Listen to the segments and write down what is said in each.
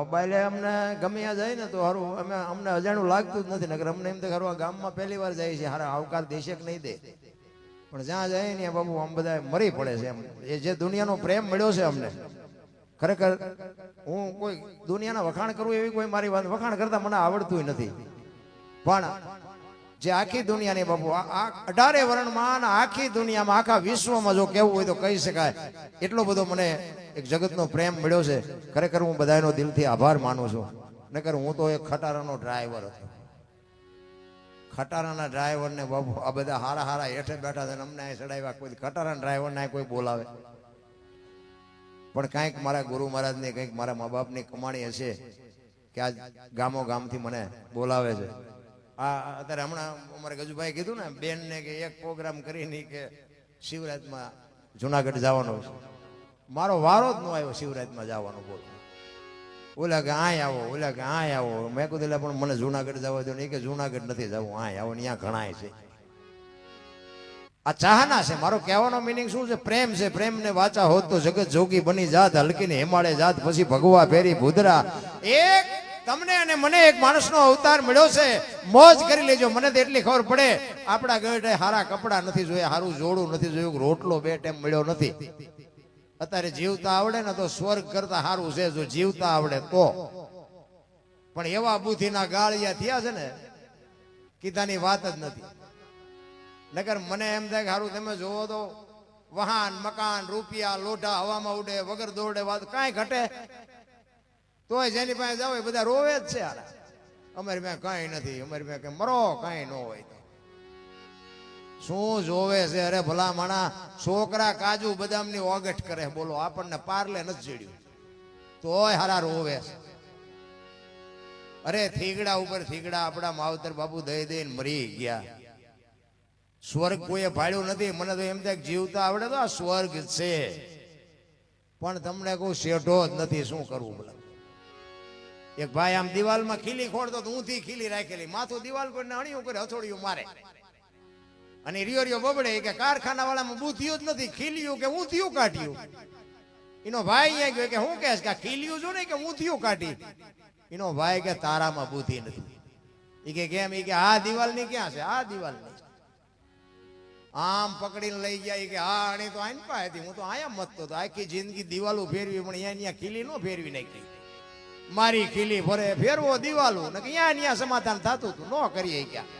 Mobile અમને ગમે ત્યાં જાય ને તો સારું અમને અજાણું લાગતું જ નથી નકર અમને એમ તો ખરું આ ગામમાં પહેલી વાર જાય છે હારા આવકાર દેશે કે નહીં દે પણ જ્યાં જાય ને બાબુ આમ બધા મરી પડે છે એમ એ જે દુનિયાનો પ્રેમ મળ્યો છે અમને ખરેખર હું કોઈ દુનિયાના વખાણ કરું એવી કોઈ મારી વાત વખાણ કરતા મને આવડતું નથી પણ જે આખી દુનિયાની બાબુ આ 18 વર્ણમાં આખી દુનિયામાં આખા વિશ્વમાં જો કેવું હોય તો કહી શકાય એટલો બધો મને એક જગતનો પ્રેમ મળ્યો છે ખરેખર હું બધાનો દિલથી આભાર માનું છું નકર હું તો એક ખટારાનો ડ્રાઈવર હતો ખટારાના ડ્રાઈવરને બાબુ આ બધા હારા હારા હેઠે બેઠા છે અમને અહીં ચડાવ્યા કોઈ ખટારાના ડ્રાઈવરને કોઈ બોલાવે પણ કંઈક મારા ગુરુ મહારાજની કંઈક મારા મા બાપની કમાણી હશે કે આજ ગામો ગામથી મને બોલાવે છે આ અત્યારે હમણાં અમારે ગજુભાઈ કીધું ને બેનને કે એક પ્રોગ્રામ કરીને કે શિવરાજમાં જુનાગઢ જવાનો છે મારો વારો જ ન આવ્યો શિવરાજમાં જવાનો બોલો ઓલા કે આય આવો ઓલા કે આય આવો મેં કીધું પણ મને જુનાગઢ જવા દો નહીં કે જુનાગઢ નથી જવું આય આવો ત્યાં ઘણાય છે આ ચાહના છે મારો કહેવાનો મિનિંગ શું છે પ્રેમ ને વાચા હોત તો જગત જોગી બની જાત હલકીને હિમાળે જાત પછી ભગવા ફેરી ભૂદરા એક તમને અને મને એક માણસનો અવતાર મળ્યો છે મોજ કરી લેજો મને તો એટલી ખબર પડે આપણા ગઢે હારા કપડા નથી જોયા હારું જોડું નથી જોયું રોટલો બે ટાઈમ મળ્યો નથી અત્યારે જીવતા આવડે ને તો સ્વર્ગ કરતા સારું છે જો જીવતા આવડે તો પણ એવા બુદ્ધિના ગાળિયા થયા છે ને કીધાની વાત જ નથી નગર મને એમ થાય કે સારું તમે જોવો તો વાહન મકાન રૂપિયા લોઢા હવામાં ઉડે વગર દોડે વાત કાંઈ ઘટે તોય જેની પાસે જાવ એ બધા રોવે જ છે હારા અમારી મેં કાંઈ નથી અમારી મેં કે મરો કાંઈ ન હોય શું જોવે છે અરે ભલા માણા છોકરા કાજુ બદામની ઓગટ કરે બોલો આપણને પાર્લે નથી જડ્યું તોય હારા રોવે છે અરે થીગડા ઉપર થીગડા આપણા માવતર બાપુ દઈ દઈને મરી ગયા સ્વર્ગ કોઈએ ભાડ્યું નથી મને તો એમ થાય જીવતા આવડે તો આ સ્વર્ગ છે પણ તમને કોઈ શેઢો જ નથી શું કરવું બોલા એક ભાઈ આમ દિવાલમાં ખીલી ખોડતો તો ઊંધી ખીલી રાખેલી માથું દિવાલ પર અણિયું કરે હથોડિયું મારે અને રિયો બબડે કે કારખાના વાળામાં બુદ્ધિયું જ નથી ખીલ્યું કે ઊંધિયું કાઢ્યું એનો ભાઈ અહીંયા ગયો કે હું કહેશ કે ખીલ્યું જો ને કે ઊંધિયું કાઢી એનો ભાઈ કે તારામાં બુદ્ધિ નથી એ કે કેમ એ કે આ દિવાલ ની ક્યાં છે આ દિવાલ ની આમ પકડીને લઈ ગયા કે હા અણી તો આઈ પાસે હતી હું તો આયા મતતો હતો આખી જિંદગી દિવાલો ફેરવી પણ અહીંયા ખીલી નો ફેરવી નાખી મારી ખીલી ભરે ફેરવો દિવાલો ને અહીંયા સમાધાન થતું હતું ન કરીએ ક્યાં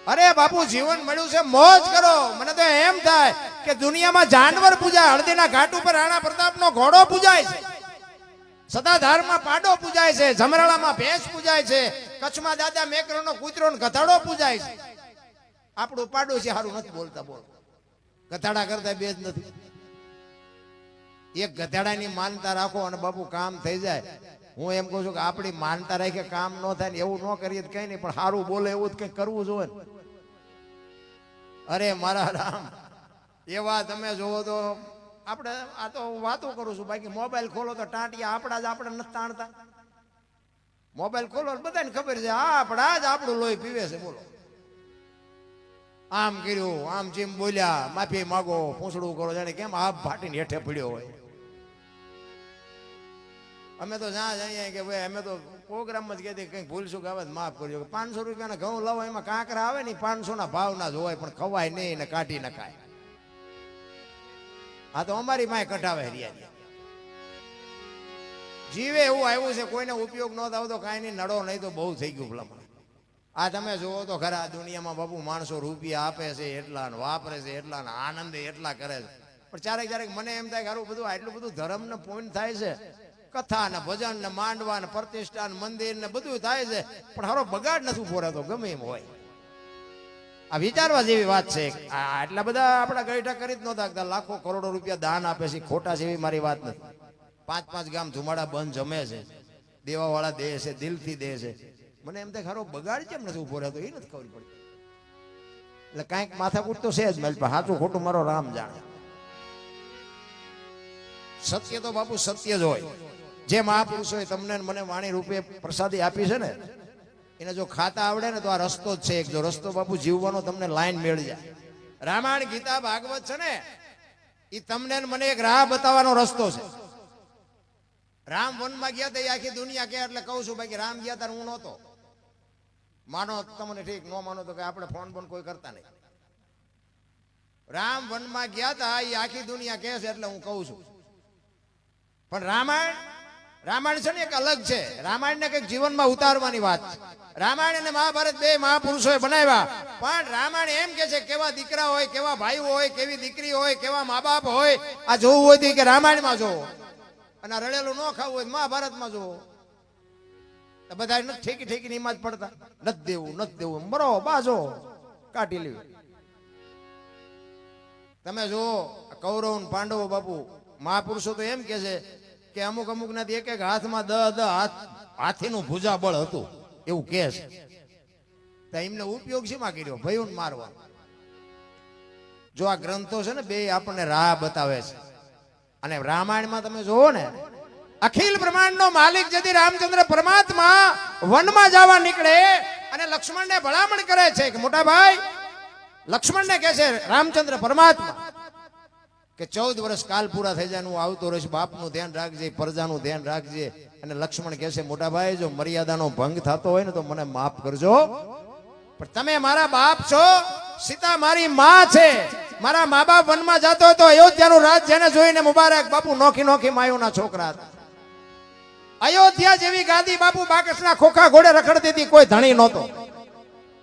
અરે બાપુ જીવન મળ્યું છે મોજ કરો મને તો એમ થાય કે દુનિયામાં જાનવર પૂજાય હળદીના ઘાટ ઉપર રાણા પ્રતાપનો ઘોડો પૂજાય છે સદાધારમાં પાડો પૂજાય છે જમરાળામાં ભેંસ પૂજાય છે કચ્છમાં દાદા મેકરનો કૂતરો ને ગધાડો પૂજાય છે આપણું પાડોશી સારું નથી બોલતા બોલ ગધાડા કરતા બે જ નથી એક ગધાડાની માનતા રાખો અને બાપુ કામ થઈ જાય હું એમ કહું છું કે આપણી માનતા રાખે કામ ન થાય ને એવું ન કરીએ કઈ નહીં પણ સારું બોલે એવું જ કઈ કરવું જોઈએ અરે મારા રામ એવા તમે જોવો તો આપણે આ તો વાતો કરું છું બાકી મોબાઈલ ખોલો તો ટાંટિયા આપણા જ આપણે નથી તાણતા મોબાઈલ ખોલો બધાને ખબર છે આપણા જ આપણું લોહી પીવે છે બોલો આમ કર્યું આમ જેમ બોલ્યા માફી માગો પૂછડું કરો જાણે કેમ આપ ફાટીને હેઠે પડ્યો હોય અમે તો જ્યાં જઈએ કે ભાઈ અમે તો પ્રોગ્રામમાં જ કહેતી કંઈક ભૂલશું કે આવે માફ કરજો 500 રૂપિયાના ઘઉં લાવો એમાં કાંકરા આવે ને 500 ના ભાવના જ હોય પણ ખવાય નહીં ને કાઢી નખાય આ તો અમારી માય કઢાવે હરિયા જીવે એવું આવ્યું છે કોઈને ઉપયોગ ન થાવ તો કાંઈ નહીં નડો નહીં તો બહુ થઈ ગયું ભલામણ આ તમે જોવો તો ખરા દુનિયામાં બાપુ માણસો રૂપિયા આપે છે એટલા ને વાપરે છે એટલા ને આનંદ એટલા કરે છે પણ ક્યારેક મને એમ થાય ખરું બધું આટલું બધું ધર્મ ને પૂર્ણ થાય છે કથા ને ભજન ને માંડવા ને પ્રતિષ્ઠા ને મંદિર ને બધું થાય છે પણ હારો બગાડ નથી ઉભો રહેતો ગમે એમ હોય આ વિચારવા જેવી વાત છે આટલા બધા આપણા ગઈઠા કરી જ નહોતા લાખો કરોડો રૂપિયા દાન આપે છે ખોટા છે એવી મારી વાત નથી 5-5 ગામ ધુમાડા બંધ જમે છે દેવા વાળા દે છે દિલથી દે છે મને એમ થાય ખરો બગાડ કેમ નથી ઉભો રહેતો એ નથી ખબર પડી એટલે કાંઈક માથાકૂટ તો છે જ મેલ પણ સાચું ખોટું મારો રામ જાણે સત્ય તો બાપુ સત્ય જ હોય જે મહાપુરુષોએ તમને મને વાણી રૂપે પ્રસાદી આપી છે ને એને જો ખાતા આવડે ને તો આ રસ્તો જ છે એક જો રસ્તો બાપુ જીવવાનો તમને લાઈન મેળી જાય રામાયણ ગીતા ભાગવત છે ને એ તમને મને એક રાહ બતાવવાનો રસ્તો છે રામ વનમાં ગયા હતા એ આખી દુનિયા કે એટલે કહું છું બાકી રામ ગયા હતા હું નહોતો. માનો તમને ઠીક, ન માનો તો કે આપણે ફોન બોન કોઈ કરતા નહીં. રામ વનમાં ગયા હતા એ આખી દુનિયા કહે છે એટલે હું કહું છું. પણ રામાયણ છે ને એક અલગ છે. રામાયણ ને કઈક જીવનમાં ઉતારવાની વાત છે. રામાયણ અને મહાભારત બે મહાપુરુષોએ બનાવ્યા. પણ રામાયણ એમ કે છે કેવા દીકરા હોય, કેવા ભાઈઓ હોય, કેવી દીકરી હોય, કેવા મા બાપ હોય. આ જોવું હોય કે રામાયણમાં જોવો, અને રડેલું ન ખાવું હોય મહાભારતમાં જોવો. બધા નથી ઠેકી ઠેકી ની જ પડતા, નથી દેવું મરો બાજો કાઢી લેવી. તમે જો કૌરવ પાંડવો બાપુ મહાપુરુષો તો એમ કે છે કે અમુક નથી એક હાથમાં 10 હાથીનું ભુજા બળ હતું એવું કે છે. તો એમને ઉપયોગ શેમાં કર્યો? ભયોને મારવા. જો આ ગ્રંથો છે ને બે આપણને રાહ બતાવે છે. અને રામાયણમાં તમે જોવો ને, અખિલ બ્રહ્માંડનો માલિક જેથી રામચંદ્ર પરમાત્મા વનમાં જવા નીકળે અને લક્ષ્મણને ભલામણ કરે છે કે મોટા ભાઈ, લક્ષ્મણને કહે છે રામચંદ્ર પરમાત્મા કે 14 વર્ષ કાલ પૂરા થઈ જાય હું આવતો રહીશ, બાપનું ધ્યાન રાખજે, પ્રજાનું ધ્યાન રાખજે. અને લક્ષ્મણ કહે છે મોટા ભાઈ જો મર્યાદાનો ભંગ થતો હોય ને તો મને માફ કરજો, પણ તમે મારા બાપ છો, સીતા મારી માં છે. મારા મા બાપ વનમાં જતો હતો, અયોધ્યાનું રાજ જેને જોઈને મુબારક. બાપુ નોખી માયુના છોકરા હતા. અયોધ્યા જેવી ગાદી બાપુ બાકસના ખોખા ઘોડે રખડતી હતી, કોઈ ધણી નહોતો.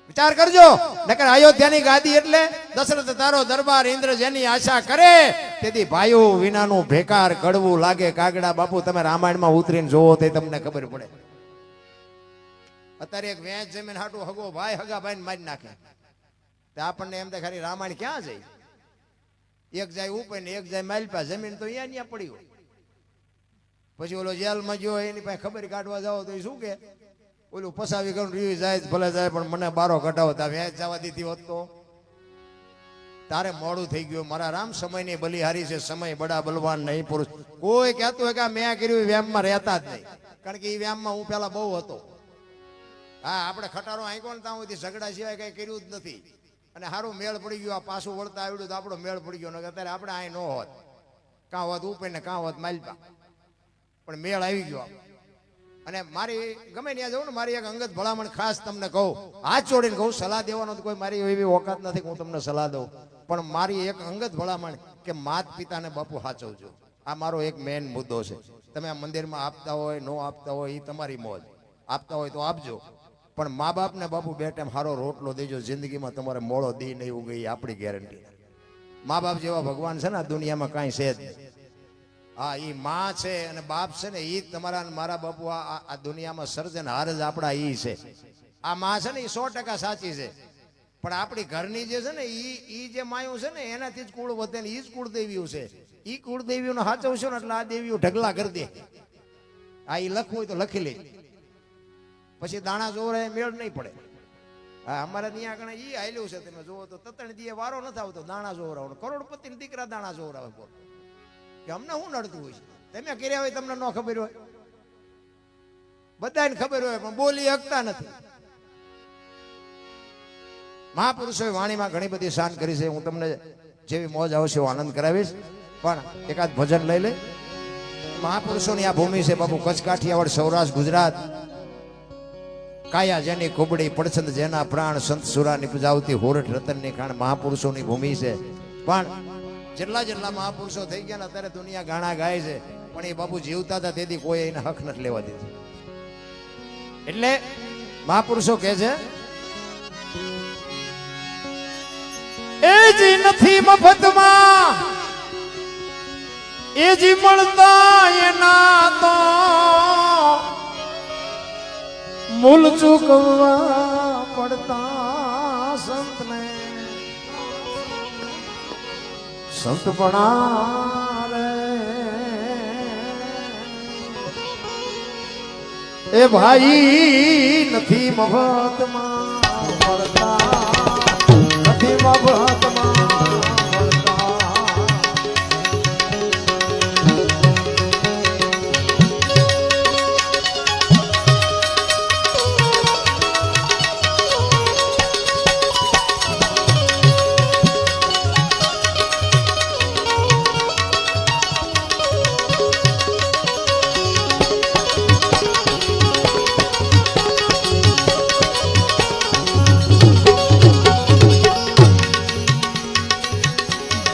વિચાર કરજો, નકર અયોધ્યાની ગાદી એટલે દશરથ તારો દરબાર, ઇન્દ્ર જેની આશા કરે તેથી ભાઈઓ વિનાનું ભેકાર કડવું લાગે કાગડા. બાપુ તમે રામાયણમાં ઉતરીને જોવો તો તમને ખબર પડે. અત્યારે એક વેચ જમીન હાટું હગો ભાઈ હગા ભાઈને મારી નાખે. આપણને એમ થાય ખરી રામાયણ ક્યાં જાય? એક જાય ઉપર ને એક જાય માલપા, જમીન તો અહીંયા પડી હોય. પછી ઓલો જેલમાં ગયો એની પાસે ખબર કાઢવા જાવ તો એ શું કે ઓલું ફસાવી ગયું રીવી જાય ભલે જાય પણ મને બારો કઢાવો. તા વેચ જવા દીધી હોત તો તારે મોડું થઈ ગયું. મારા રામ સમયની બલિહારી છે, સમય બડા બલવાન નહીં પુરુષ. કોઈ કહેતું હોય કે મેં કર્યું વ્યામમાં રહેતા જ નહીં, કારણ કે એ વ્યામમાં હું પેલા બહુ હતો. હા, આપણે ખટારો આંકો ને ત્યાં સુધી ઝઘડા સિવાય કઈ કર્યું જ નથી. અને સારું મેળ પડી ગયો, આ પાછું વળતા આવડ્યું તો આપણો મેળ પડી ગયો. અત્યારે આપણે અહીં ન હોત, કાં હોત ઉપર ને કાં હોત માલપા, પણ મેળ આવી ગયો. અને મારી ગમે ત્યાં જવું ને, મારી એક અંગત ભલામણ ખાસ તમને કહું, હાથ જોડીને કહું, સલાહ દેવાનો તો કોઈ મારી એવી ઓકાત નથી કે હું તમને સલાહ દઉં, પણ મારી એક અંગત ભલામણ કે માત પિતાને બાપુ સાચવજો. આ મારો એક મેન મુદ્દો છે. તમે આ મંદિરમાં આપતા હોય ન આપતા હોય એ તમારી મોજ, આપતા હોય તો આપજો, પણ મા બાપને બાપુ બે ટાઈમ સારો રોટલો દેજો. જિંદગીમાં તમારે મોડો દી નહીં ઉગે એ આપણી ગેરંટી. મા બાપ જેવા ભગવાન છે ને આ દુનિયામાં કાંઈ છે જ નહીં. હા, એ માં છે અને બાપ છે ને એ તમારા મારા બાપુ આ દુનિયામાં સર્જન હાર જ આપણા ઈ છે. આ માં છે ને એ 100% સાચી છે, પણ આપણી ઘરની જે છે ને ઈ જે માયું છે ને એનાથી જ કુળ વધે ને ઈ જ કુળદેવીઓ છે. ઈ કુળદેવીઓને સાચવશો ને એટલે આ દેવીઓ ઢગલા કરી દે. આ ઈ લખવું હોય તો લખી લે, પછી દાણા જોરે મેળ નહીં પડે. હા, અમારે ત્યાં આગળ ઈ હાલ્યું છે. તમે જોવો તો તતણ દીએ વારો નથી આવતો દાણા જોવરાવવાનો. કરોડપતિ દીકરા દાણા જોવરાવે બોલો કે અમને શું નડતું હોય છે? તમે કર્યા હોય તમને ન ખબર હોય, બધાને ખબર હોય પણ બોલી શકતા નથી. મહાપુરુષોએ વાણીમાં ઘણી બધી શાન કરી છે. હું તમને જેવી મોજ આવશે એવો આનંદ કરાવીશ, પણ એકાદ ભજન લઈ લે. મહાપુરુષોની આ ભૂમિ છે બાપુ, કચ્છ, કાઠિયાવાડ, સૌરાષ્ટ્ર, ગુજરાત. કાયા જેની કુબડી, પડછંદ જેના પ્રાણ, સંત સુરા નિપજાવતી હોરઠ રતનની ખાણ. મહાપુરુષોની ભૂમિ છે. પણ જેટલા મહાપુરુષો થઈ ગયા ને અત્યારે દુનિયા ગાણા ગાય છે, પણ એ બાપુ જીવતા હતા તેથી કોઈ એને હક નથી લેવા દીધું. એટલે મહાપુરુષો કહે છે એ જી નથી મફતમાં, એ જી મળતા એના તો મૂલ ચૂકવવા પડતા સંતને. સંતપણા રે એ ભાઈ નથી મફતમાં મળતા, નથી મફતમાં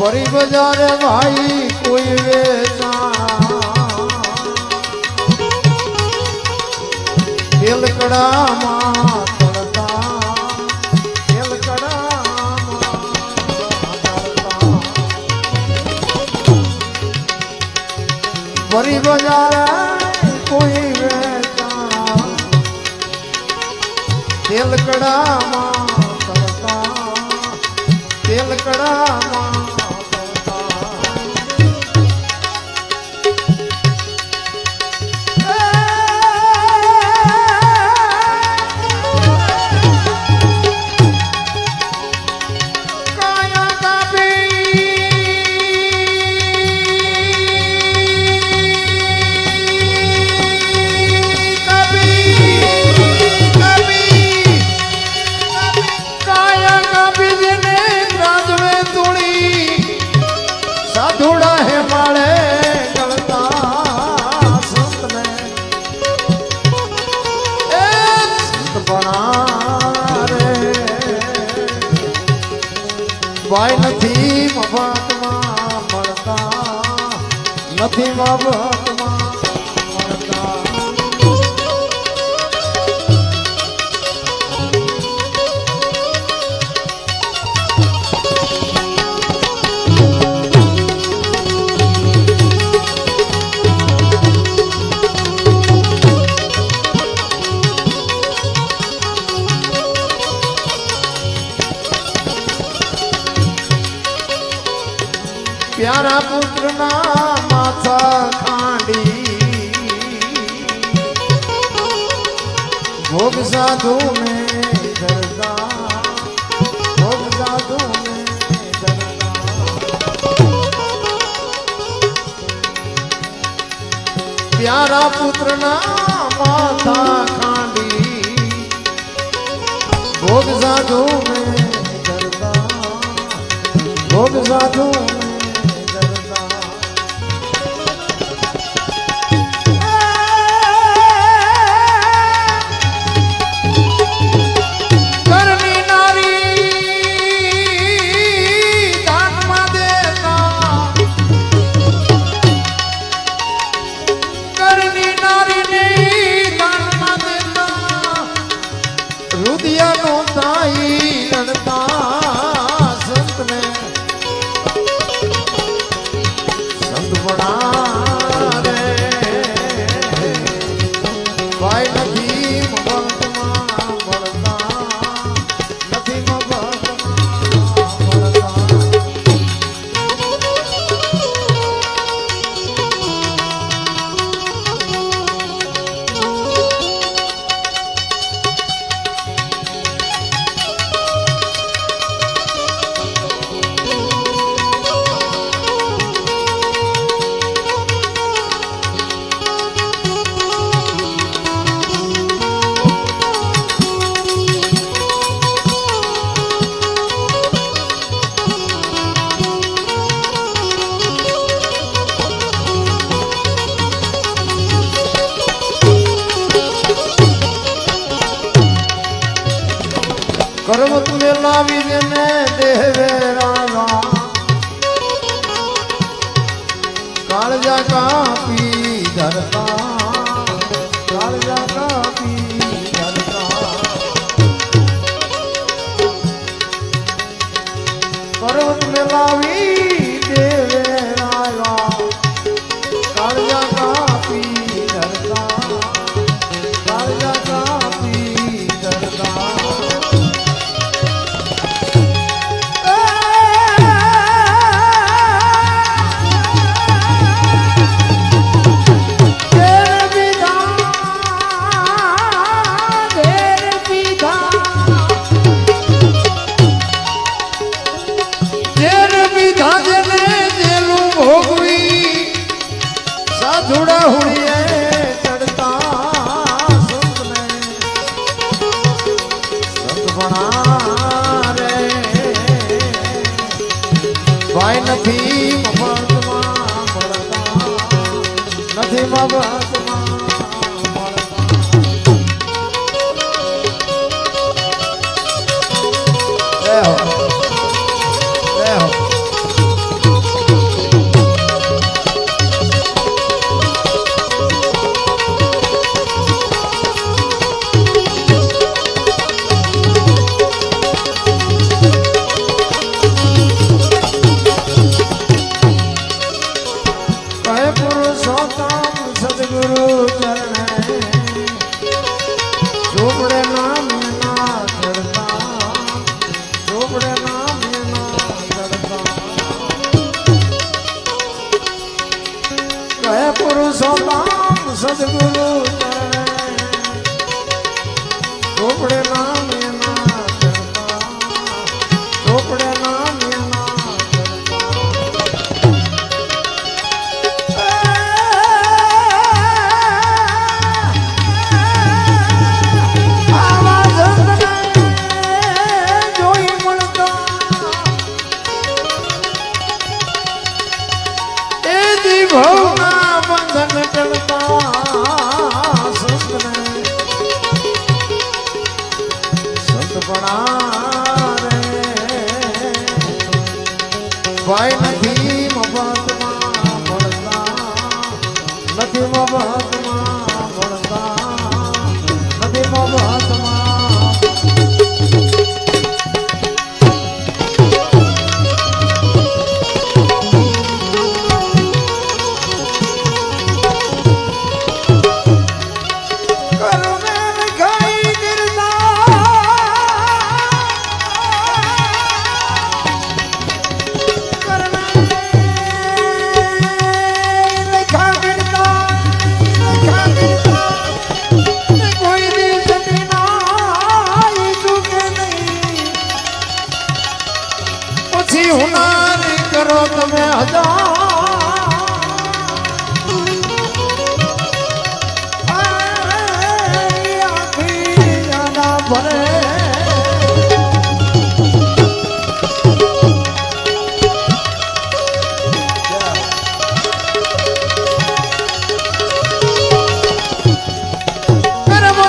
बड़ी बजारे भाई कोई वेचा तेलकड़ा मां तड़ता तेलकड़ा बड़ी बजारे कोई वेचा तेलकड़ा मां तड़ता तेलकड़ा मां ભાઈ નથી મફતમાં મળતા નથી મફતમાં મળતા प्यारा पुत्र ना माथा खांडी भोग साधु में दरदा भोग साधु में दरदा प्यारा पुत्र ना माथा खांडी भोग साधु में दरदा भोग साधु पर्वत में लावी ने देवे रावा कालजा का पी धरता कालजा का पी धरता पर्वत में लावी देवे रावा कालजा का पी धरता कालजा का पी धरता Yeah. ભાઈ નથી મફતમાં મળતા, નથી મફતમાં મળતા, નથી મફતમાં. હુનારી કરો તમે ભરે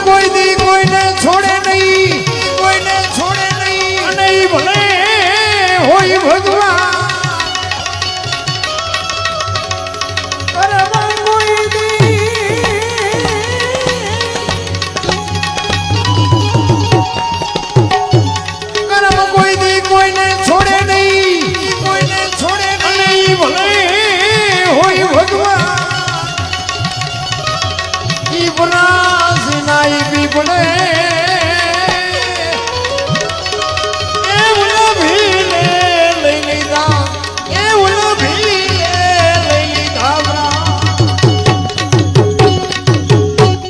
કોઈ દી કોઈને છોડે નહીં, કોઈને છોડે નહીં, નહીં ભલે હોય ભગવાન કરવા કોઈ દી કરવા કોઈ દી કોઈને છોડે નહીં, કોઈને છોડે નહીં, ભલે હોય ભગવાન ઈ બનાસ નાઈ બી પડે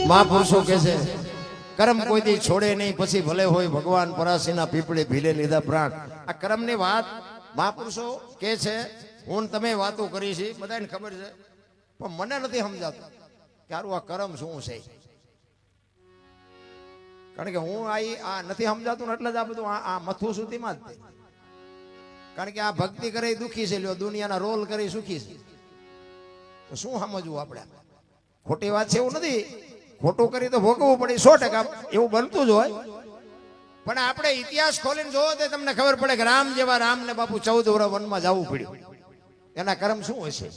મહાપુરુષો કે છે કર્મ કોઈ દી છોડે નહીં, પછી ભલે હોય ભગવાન પરાશીના પીપળે ભીલે લીધા પ્રાણ. આ કર્મની વાત મહાપુરુષો કે છે. હું તમે વાતો કરી છે બધાને ખબર છે, પણ મને નથી સમજાતું કે આ કર્મ શું છે. કારણ કે હું આ નથી સમજાતું ને એટલે જ આ બધું આ મથું સુધીમાં જ. કારણ કે આ ભક્તિ કરે દુખી છે, લ્યો દુનિયાના રોલ કરી સુખી છે. તો શું સમજવું આપણે? ખોટી વાત છે એવું નથી, ખોટું કરી તો ભોગવવું પડે 100%, એવું બનતું જ હોય. પણ આપણે ઇતિહાસ ખોલીને જોવો તો તમને ખબર પડે કે રામ જેવા રામને બાપુ 14 વર્ષ વનમાં જવું પડ્યું. એના કર્મ શું હશે?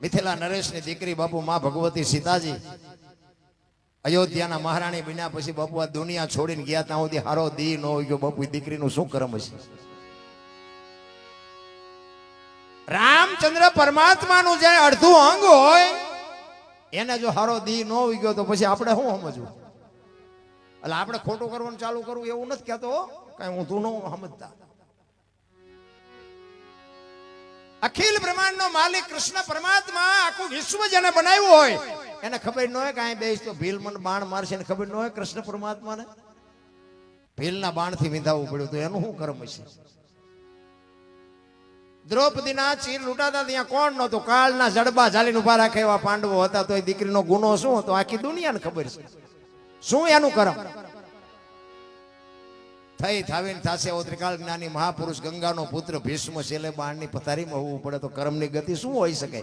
મિથિલા નરેશની દીકરી બાપુ માં ભગવતી સીતાજી અયોધ્યાના મહારાણી બન્યા પછી બાપુ આ દુનિયા છોડીને ગયા ત્યાં સુધી હારો દી ન હોય ગયો. બાપુ દીકરીનું શું કર્મ હશે? રામચંદ્ર પરમાત્માનું જે અડધું અંગ હોય એને જો હારો દી ન હોય ગયો તો પછી આપણે શું સમજવું? એટલે આપણે ખોટું કરવાનું ચાલુ કરવું એવું નથી કહેતો, કઈ હું તું ન સમજતા. અખિલ બ્રહ્માંડ નો માલિક કૃષ્ણ પરમાત્મા આખું વિશ્વ જેને બનાવ્યું હોય એને ખબર ન હોય કે અહીં બેસ તો ભીલ મને બાણ મારશે ને ખબર ન હોય કૃષ્ણ પરમાત્માને ભીલના બાણથી વિંધાવવું પડ્યું તો એનું શું કર્મ હશે? દ્રૌપદીના ચીર લૂંટાતા ત્યાં કોણ નહોતું? કાળના જડબા ઝાલીને ઉભા રાખે એવા પાંડવો હતા. તો એ દીકરીનો ગુનો શું હતો આખી દુનિયાને ખબર છે. શું એનું કર્મ? થઈ થાવીને થાશે ઓ ત્રિકાળ જ્ઞાની મહાપુરુષ ગંગાનો પુત્ર ભીષ્મ છેલ્લે બાણની પથારીમાં હોવું પડે તો કર્મની ગતિ શું હોઈ શકે?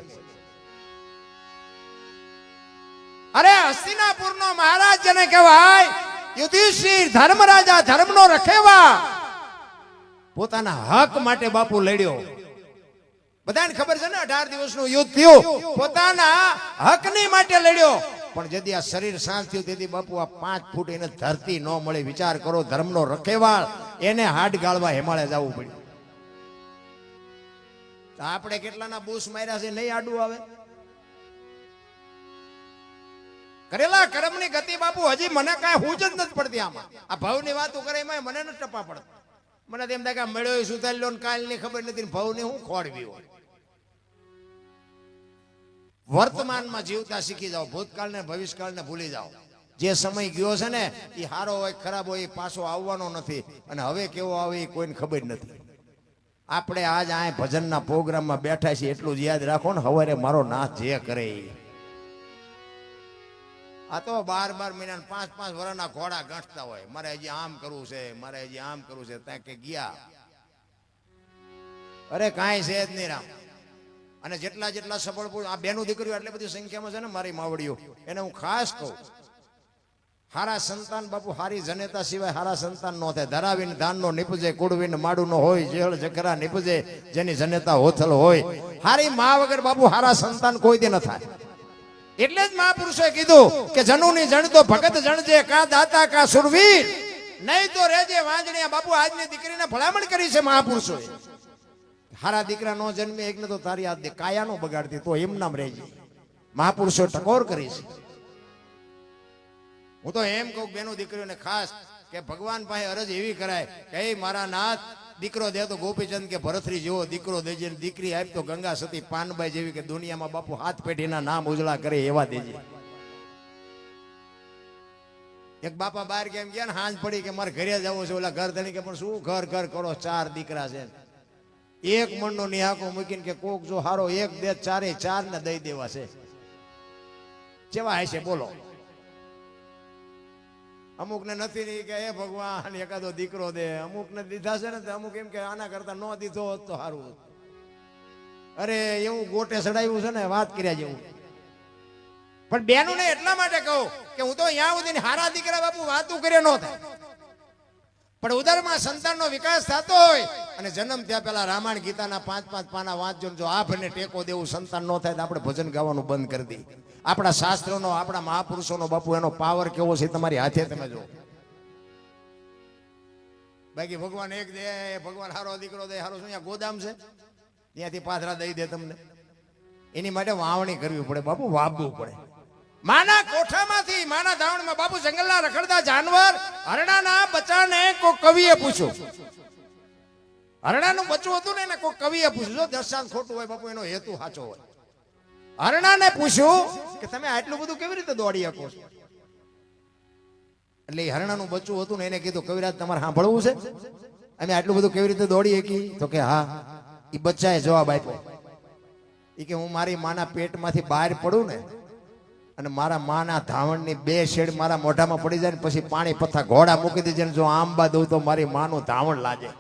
અરે હસ્તિનાપુરનો મહારાજ જેને કહેવાય યુધિષ્ઠિર ધર્મરાજા, ધર્મનો રખેવા, પોતાના હક માટે બાપુ લડ્યો. બધાને ખબર છે ને 18 દિવસનું યુદ્ધ થયું, પોતાના હકની માટે લડ્યો. પણ જેથી આ શરીર શાંત થયું તેથી બાપુ આ 5 ફૂટ એને ધરતી ન મળે. વિચાર કરો, ધર્મનો રખેવાળ એને હાડ ગાળવા હિમાલય જવું પડ્યું. તો આપણે કેટલાના બૂસ માર્યા છે નહીં આડું આવે? કરેલા કર્મની ગતિ બાપુ હજી મને કાંઈ હુજ જ નથી પડતી. આમાં આ ભાવની વાતો કરે એમાં મને નથી ટપા પડતા. મને તેમ થાય કે મળ્યો સુધારી લો ને કાલની ખબર નથી, ભાવની હું ખોડવી હોય. વર્તમાનમાં જીવતા શીખી જાઓ, ભૂતકાળને ભવિષ્યકાળને ભૂલી જાઓ. જે સમય ગયો છે ને એ સારો હોય ખરાબ હોય એ પાછો આવવાનો નથી, અને હવે કેવો આવે એ કોઈને ખબર નથી. આપણે આજ આ ભજનના પ્રોગ્રામમાં બેઠા છીએ એટલું જ યાદ રાખો ને, સવારે મારો નાથ જે કરે. આ તો 12 મહિના 5 વર્ષના ઘોડા ગાંઠતા હોય, મારે હજી આમ કરવું છે, મારે હજી આમ કરવું છે. ત્યાં કે ગયા અરે કાંઈ છે જ નહીં રામ. અને જેટલા જેટલા સફળ આ બેનું દીકરીઓ એટલી બધી સંખ્યામાં છે ને મારી માવડીઓ, એને હું ખાસ કહું હારા સંતાન બાપુ હારી જનેતા સિવાય હારા સંતાન નો થાય. ધરાવીને ધાન નો નીપજે, કુડવીને માડું નો હોય, જેળ જકરા નીપજે જેની જનેતા હોથલ હોય. હારી મા વગર બાપુ હારા સંતાન કોઈ દે ન થાય. એટલે જ મહાપુરુષોએ કીધું કે જનુની જણતો ભગત જણજે, કા દાતા કા સુરવીર, નહીં તો રેજે વાંજણિયા. બાપુ આજની દીકરીને ભલામણ કરી છે મહાપુરુષોએ. હારા દીકરા નો જન્મે એકને તો તારી આ કાયા નો બગાડતી તો એમ નામ રહેજે. મહાપુરુષો ટકોર કરી છે. હું તો એમ કહું બેનો દીકરીઓને ખાસ કે ભગવાન પાસે અરજ એવી કરાય કે મારા નાથ દીકરો દે તો ગોપીચંદ કે ભરતરી જેવો દીકરો દેજે, દીકરી આપ તો ગંગા સતી પાનબાઈ જેવી કે દુનિયામાં બાપુ હાથ પેઢીના નામ ઉજળા કરે એવા દેજે. એક બાપા બહાર કેમ ગયા ને હાંજ પડી કે મારે ઘરે જવું છે, ઓલા ઘર ધણી કે પણ શું ઘર ઘર કરો, 4 દીકરા છે, એક મણનો નિહાકો મૂકીને કે કોક જો હારો એક દે, ચારે 4 ને દઈ દેવા છે. કેવા હશે બોલો? અમુક ને નથી નહીં કે એ ભગવાન એકાદો દીકરો દે, અમુક ને દીધા છે ને અમુક એમ કે આના કરતા ન દીધો હોત તો સારું. અરે એવું ગોટે ચડાવ્યું છે ને વાત કર્યા જેવું. પણ બેનું ને એટલા માટે કહું કે હું તો અહીંયા સુધી હારા દીકરા બાપુ વાતું કરે ન થાય, પણ ઉદરમાં સંતાનનો વિકાસ થતો હોય અને જન્મ ત્યાં પેલા રામાયણ ગીતાના 5-5 પાના વાંચજો. જો આભને ટેકો દેવું સંતાન ન થાય તો આપણે ભજન ગાવાનું બંધ કરી દઈએ. આપણા શાસ્ત્રોનો, આપણા મહાપુરુષોનો બાપુ એનો પાવર કેવો છે તમારી હાથે તમે જો. બાકી ભગવાન એક દે, ભગવાન હારો દીકરો દે, હારો શું અહીંયા ગોદામ છે ત્યાંથી પાથરા દઈ દે તમને. એની માટે વાવણી કરવી પડે બાપુ, વાવવું પડે. માના કોઠામાંથી, માના ધાવણમાં બાપુ જંગલના રખડતા જાનવર હરણાના બચ્ચાને કોઈ કવિએ પૂછ્યું. હરણાનું બચ્ચું હતું ને એને કોઈ કવિએ પૂછ્યું. જો દર્શાંત ખોટું હોય બાપુ એનો હેતુ સાચો હોય. હરણાને પૂછ્યું કે તમે આટલું બધું કેવી રીતે દોડી શકો છો? એટલે હરણાનું બચ્ચું હતું ને એને કીધું કવિરાજ તમારે સાંભળવું છે, અમે આટલું બધું કેવી રીતે દોડી શકી? તો કે હા. એ બચ્ચાએ જવાબ આપ્યો એ કે હું મારી માના પેટમાંથી બહાર પડું ને અને મારા માના ધાવણની 2 શેડ મારા મોઢામાં પડી જાય ને પછી પાણી પથ્થા ઘોડા મૂકી દેજે, જો આંબા દઉં તો મારી માનું ધાવણ લાગે.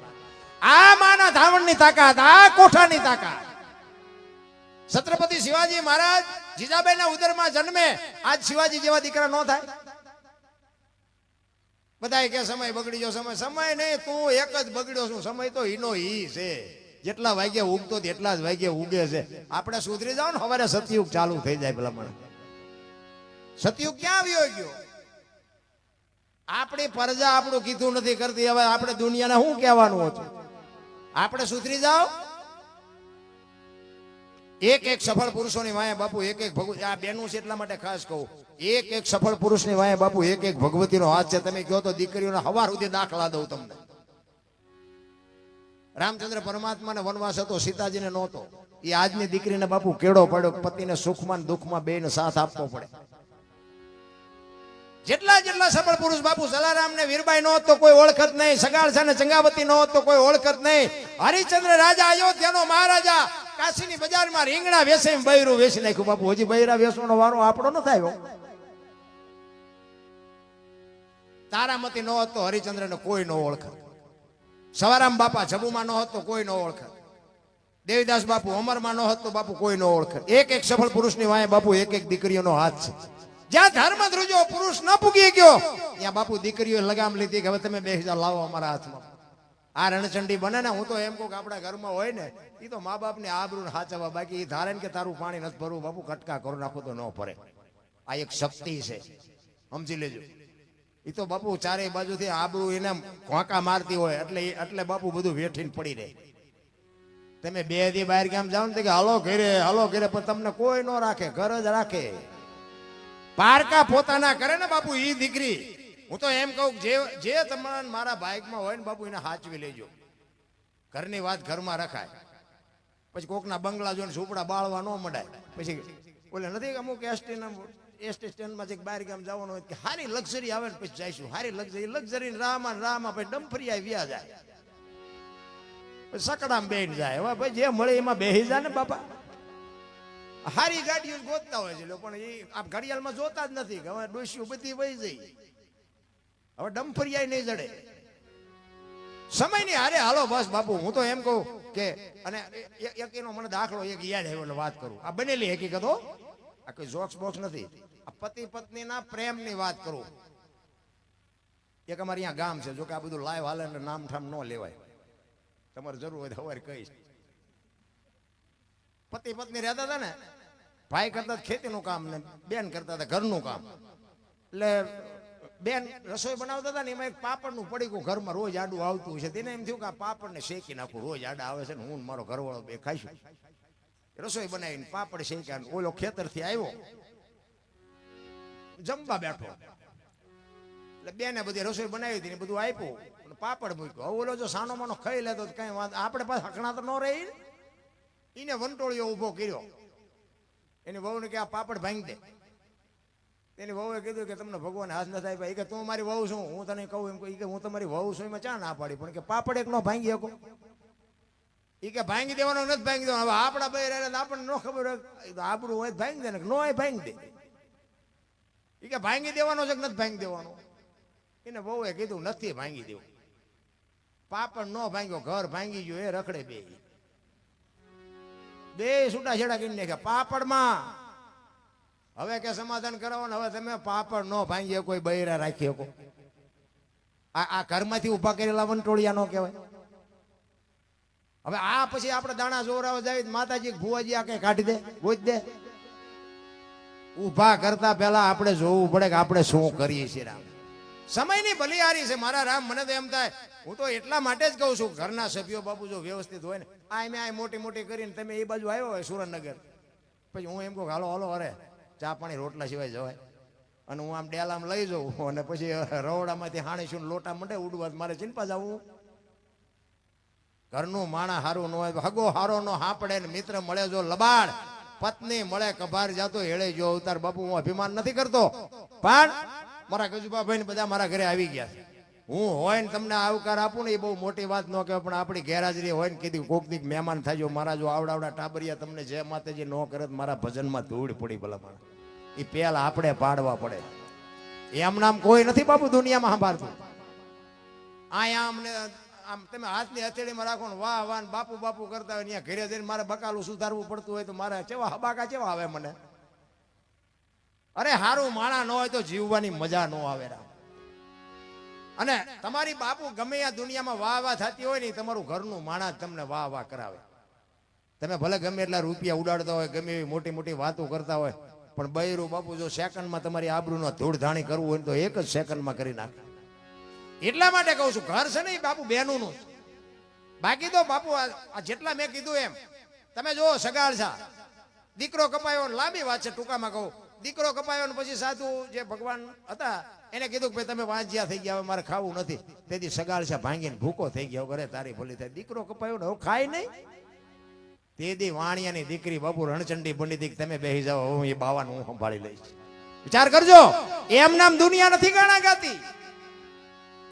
આ માના ધાવણની તાકાત, આ કોઠાની તાકાત. છત્રપતિ શિવાજી મહારાજ જીજાબાઈના ઉદરમાં જન્મે, આજ શિવાજી જેવા દીકરા ન થાય. બધાય કે સમય બગડી ગયો, સમય નહીં, તું એક જ બગડ્યો છું. સમય તો હીનો હી છે, જેટલા વાગ્યે ઉગતો એટલા જ વાગ્યે ઉગે છે. આપણે સુધરી જાવ ને સવારે સતયુગ ચાલુ થઈ જાય. પેલા મને સતયુગ ક્યાં આવ્યો ગયો? આપણી પ્રજા આપણું કીધું નથી કરતી. હવે આપણે દુનિયાને શું કહેવાનું હતું? આપણે સુધરી જાવ. એક સફળ પુરુષોની વાયા બાપુ એક ભગવતી. આ બેનું છે એટલા માટે ખાસ કહું, એક સફળ પુરુષની વાયા બાપુ એક ભગવતીનો હાથ છે. તમે કહો તો દીકરીઓના હવાર સુધી દાખલા દઉં તમને. રામચંદ્ર પરમાત્માને વનવાસ હતો, સીતાજીને નહોતો. એ આજની દીકરીને બાપુ કેળો પડ્યો, પતિને સુખમાં દુઃખમાં બેને સાથ આપવો પડે. જેટલા સફળ પુરુષ બાપુ જલારામ ને વીરબાઈ નો તો કોઈ ઓળખત નહીં, સગાળસા ને ચંગાવતી નો તો કોઈ ઓળખત નહીં. હરિશ્ચંદ્ર રાજા અયોધ્યાનો મહારાજા કાશીની બજારમાં રીંગણા વેસે બૈરું વેચી નાખ્યું. બાપુ હજી બૈરા વેચવાનો વારો આપણો ન થાય. તારામતી નો હતો હરિશ્ચંદ્ર ને કોઈ નો ઓળખત. સવારામ બાપા જબુમાં નો હતો કોઈ નો ઓળખત. દેવીદાસ બાપુ અમરમાં નો હતો બાપુ કોઈ નો ઓળખત. એક સફળ પુરુષની વાય બાપુ એક દીકરીઓનો હાથ છે. જ્યાં ધર્મ ધ્રુજો પુરુષ ન પૂગી ગયો ત્યાં બાપુ દીકરીઓ લગામ લીધી કે હવે તમે બેસી જાઓ, લાવો અમારા હાથમાં. આ રણચંડી બને ને, હું તો એમ કહું કે આપણા ઘરમાં હોય ને એ તો મા બાપ ને આબરૂ હાચવા. બાકી એ ધારે કે તારું પાણી નથી ભરવું બાપુ, કટકા કરો નાખો તો ન ભરે. આ એક શક્તિ છે, સમજી લેજો. એ તો બાપુ ચારે બાજુથી આબરૂ એને ઘોંકા મારતી હોય એટલે બાપુ બધું વેઠીને પડી રહે. તમે 2 દી બહાર ગામ જાઓ ને કે હાલો ઘરે પણ તમને કોઈ ન રાખે, ઘર જ રાખે. પારકા પોતાના કરે ને બાપુ ઈ દીકરી. હું તો એમ કહું જે તમારા મારા બાઇકમાં હોય ને બાપુ એને હાચવી લેજો. ઘરની વાત ઘરમાં રખાય. પછી કોકના બંગલા જોઈને ઝૂંપડા બાળવા ન મંડાય. પછી બોલે નથી અમુક એસટી સ્ટેન્ડમાં જે બહાર ગામ જવાનું હોય કે હારી લક્ઝરી આવે ને પછી જઈશું. હારી લક્ઝરી રામાં પછી ડમ્ફરી આવી વ્યા જાય, પછી સકડામાં બેન જાય. હવે ભાઈ જે મળે એમાં બેસી જાય ને બાપા. હારી ગાડીઓ ગોતતા હોય છે પણ એ આપ ઘડિયાળમાં જોતા જ નથી કે હવે ડોસીઓ બધી વહી જઈ. હવે ડમ્ફરિયા નહીં જડે. સમયની હારે હાલો બસ બાપુ. હું તો એમ કહું કે અને એક એનો મને દાખલો એક યાદ આવ્યો એટલે વાત કરું. આ બનેલી હકીકત હો, આ કોઈ જોક્સ બોક્સ નથી. આ પતિ પત્નીના પ્રેમની વાત કરું. એક અમારે અહીંયા ગામ છે, જો કે આ બધું લાઈવ હાલે એટલે નામ ઠામ ન લેવાય, તમારે જરૂર હોય તો સવારે કહીશ. પતિ પત્ની રહેતા હતા ને, ભાઈ કરતા ખેતીનું કામ ને બેન કરતા હતા ઘરનું કામ. એટલે બેન રસોઈ બનાવતા હતા ને, એમાં એક પાપડનું પડીકું ઘરમાં રોજ આડું આવતું છે. તેને એમ થયું કે આ પાપડને શેકી નાખું, રોજ આડા આવે છે ને હું મારો ઘરવાળો બે ખાઈશું. રસોઈ બનાવીને પાપડ શેક્યા. ઓલો ખેતરથી આવ્યો, જમવા બેઠો, એટલે બેને બધી રસોઈ બનાવી હતી ને બધું આપ્યું, પાપડ મૂક્યો. ઓલો જો સાનો માનો ખાઈ લેતો કઈ વાત, આપણે પાસે હકણા તો ન રહી. એને વંટોળિયો ઉભો કર્યો, એની વહુને કે આ પાપડ ભાંગી દે. એની વહુએ કીધું કે તમને ભગવાન હાથ નથી આપ્યા. એ કે તું મારી વહુ છું, હું તને કહું એમ કે હું તમારી વહુ છું, એમાં ચા ના પાડી, પણ કે પાપડ એક નો ભાંગી શકો. એ કે ભાંગી દેવાનો નથી ભાંગી દેવાનો. હવે આપણા બે રહે આપણને ન ખબર હોય, આપણું હોય ભાંગી દે ને ન હોય ભાંગી દે. એ કે ભાંગી દેવાનો છે કે નથી ભાંગી દેવાનો. એને વહુએ કીધું નથી ભાંગી દેવું. પાપડ ન ભાંગ્યો, ઘર ભાંગી ગયો, એ રખડે બે છૂટા છેડા કરી નાખ્યા પાપડમાં. હવે કે સમાધાન કરાવો, હવે તમે પાપડ ન ભાંગી કોઈ બૈરા રાખી શકો. આ ઘરમાંથી ઉભા કરેલા વંટોળિયા ન કહેવાય. હવે આ પછી આપણે દાણા જોરાવા જાય, માતાજી ભુવાજી આ કઈ કાઢી દે, ગોઈ દે. ઉભા કરતા પહેલા આપણે જોવું પડે કે આપણે શું કરીએ છીએ. રામ સમયની બલિહારી છે મારા રામ. મને તો એમ થાય, હું તો એટલા માટે જ કહું છું, ઘરના સભ્યો બાપુ જો વ્યવસ્થિત હોય ને, આ મોટી મોટી કરીને તમે એ બાજુ આવ્યો હોય સુરેન્દ્રનગર, પછી હું એમ કહું હાલો હાલો, અરે ચા પાણી રોટલા સિવાય જવાય. અને હું આમ ડેલામાં લઈ જાઉં અને પછી રવડામાંથી હાણીશું લોટા મંડે ઉડવા, મારે ચિંપા જવું. ઘરનું માણા હારું ન હોય, હગો હારો નો હાપડે ને મિત્ર મળે જો લબાડ, પત્ની મળે કભાર જાતો હેળે જો અવતાર. બાપુ હું અભિમાન નથી કરતો, પણ મારા ગજુભાઈ ને બધા મારા ઘરે આવી ગયા છે. હું હોય ને તમને આવકાર આપું ને એ બહુ મોટી વાત ન કહેવાય, પણ આપણી ગેરહાજરી હોય ને કીધું કોક દીક મહેમાન થાય. મારા જો આવડાવડા ટાબરિયા તમને જે માતાજી ન કરે મારા ભજનમાં ધૂળ પડી ભલા મારા. એ પેલા આપણે પાડવા પડે. એમ નામ કોઈ નથી બાપુ દુનિયામાં સાંભળતું. આયા અમને આમ તમે હાથની હથેળીમાં રાખો ને વાહ વાહ બાપુ બાપુ કરતા હોય, ત્યાં ઘરે જઈને મારે બકાલું સુધારવું પડતું હોય તો મારે કેવા હબાકા કેવા આવે મને. અરે હારું માણા ન હોય તો જીવવાની મજા ન આવે. અને તમારી બાપુ ગમે આ દુનિયામાં વાહ વાહ થતી હોય ને, તમારું ઘરનું માણા જ તમને વાહ વાહ કરાવે. તમે ભલે ગમે એટલા રૂપિયા ઉડાડતા હોય, ગમે એવી મોટી મોટી વાતો કરતા હોય, પણ બૈરું બાપુ જો સેકન્ડમાં તમારી આબરૂનો ધૂળધાણી કરવું હોય તો એક જ સેકન્ડમાં કરી નાખે. એટલા માટે કહું છું, ઘર છે ને એ બાપુ બહેનોનું. બાકી તો બાપુ આ જેટલા મેં કીધું એમ તમે જો સગાળ છે, દીકરો કપાયો, લાંબી વાત છે ટૂંકામાં કહું. દીકરો કપાયો ને પછી સાધુ જે ભગવાન હતા એને કીધું કે ભાઈ તમે વાંજ્યા થઈ ગયા, હવે મારે ખાવું નથી. તેથી સગાળ છે ભાંગીને ભૂકો થઈ ગયો, ઘરે તારી ભલી થાય. દીકરો કપાયો ને હવે ખાય નહીં. તેથી વાણિયાની દીકરી બાપુ રણચંડી બની હતી, તમે બેસી જાઓ, હું એ બાવાનું હું સંભાળી લઈશ. વિચાર કરજો, એમ નામ દુનિયા નથી ગાણા ગાતી.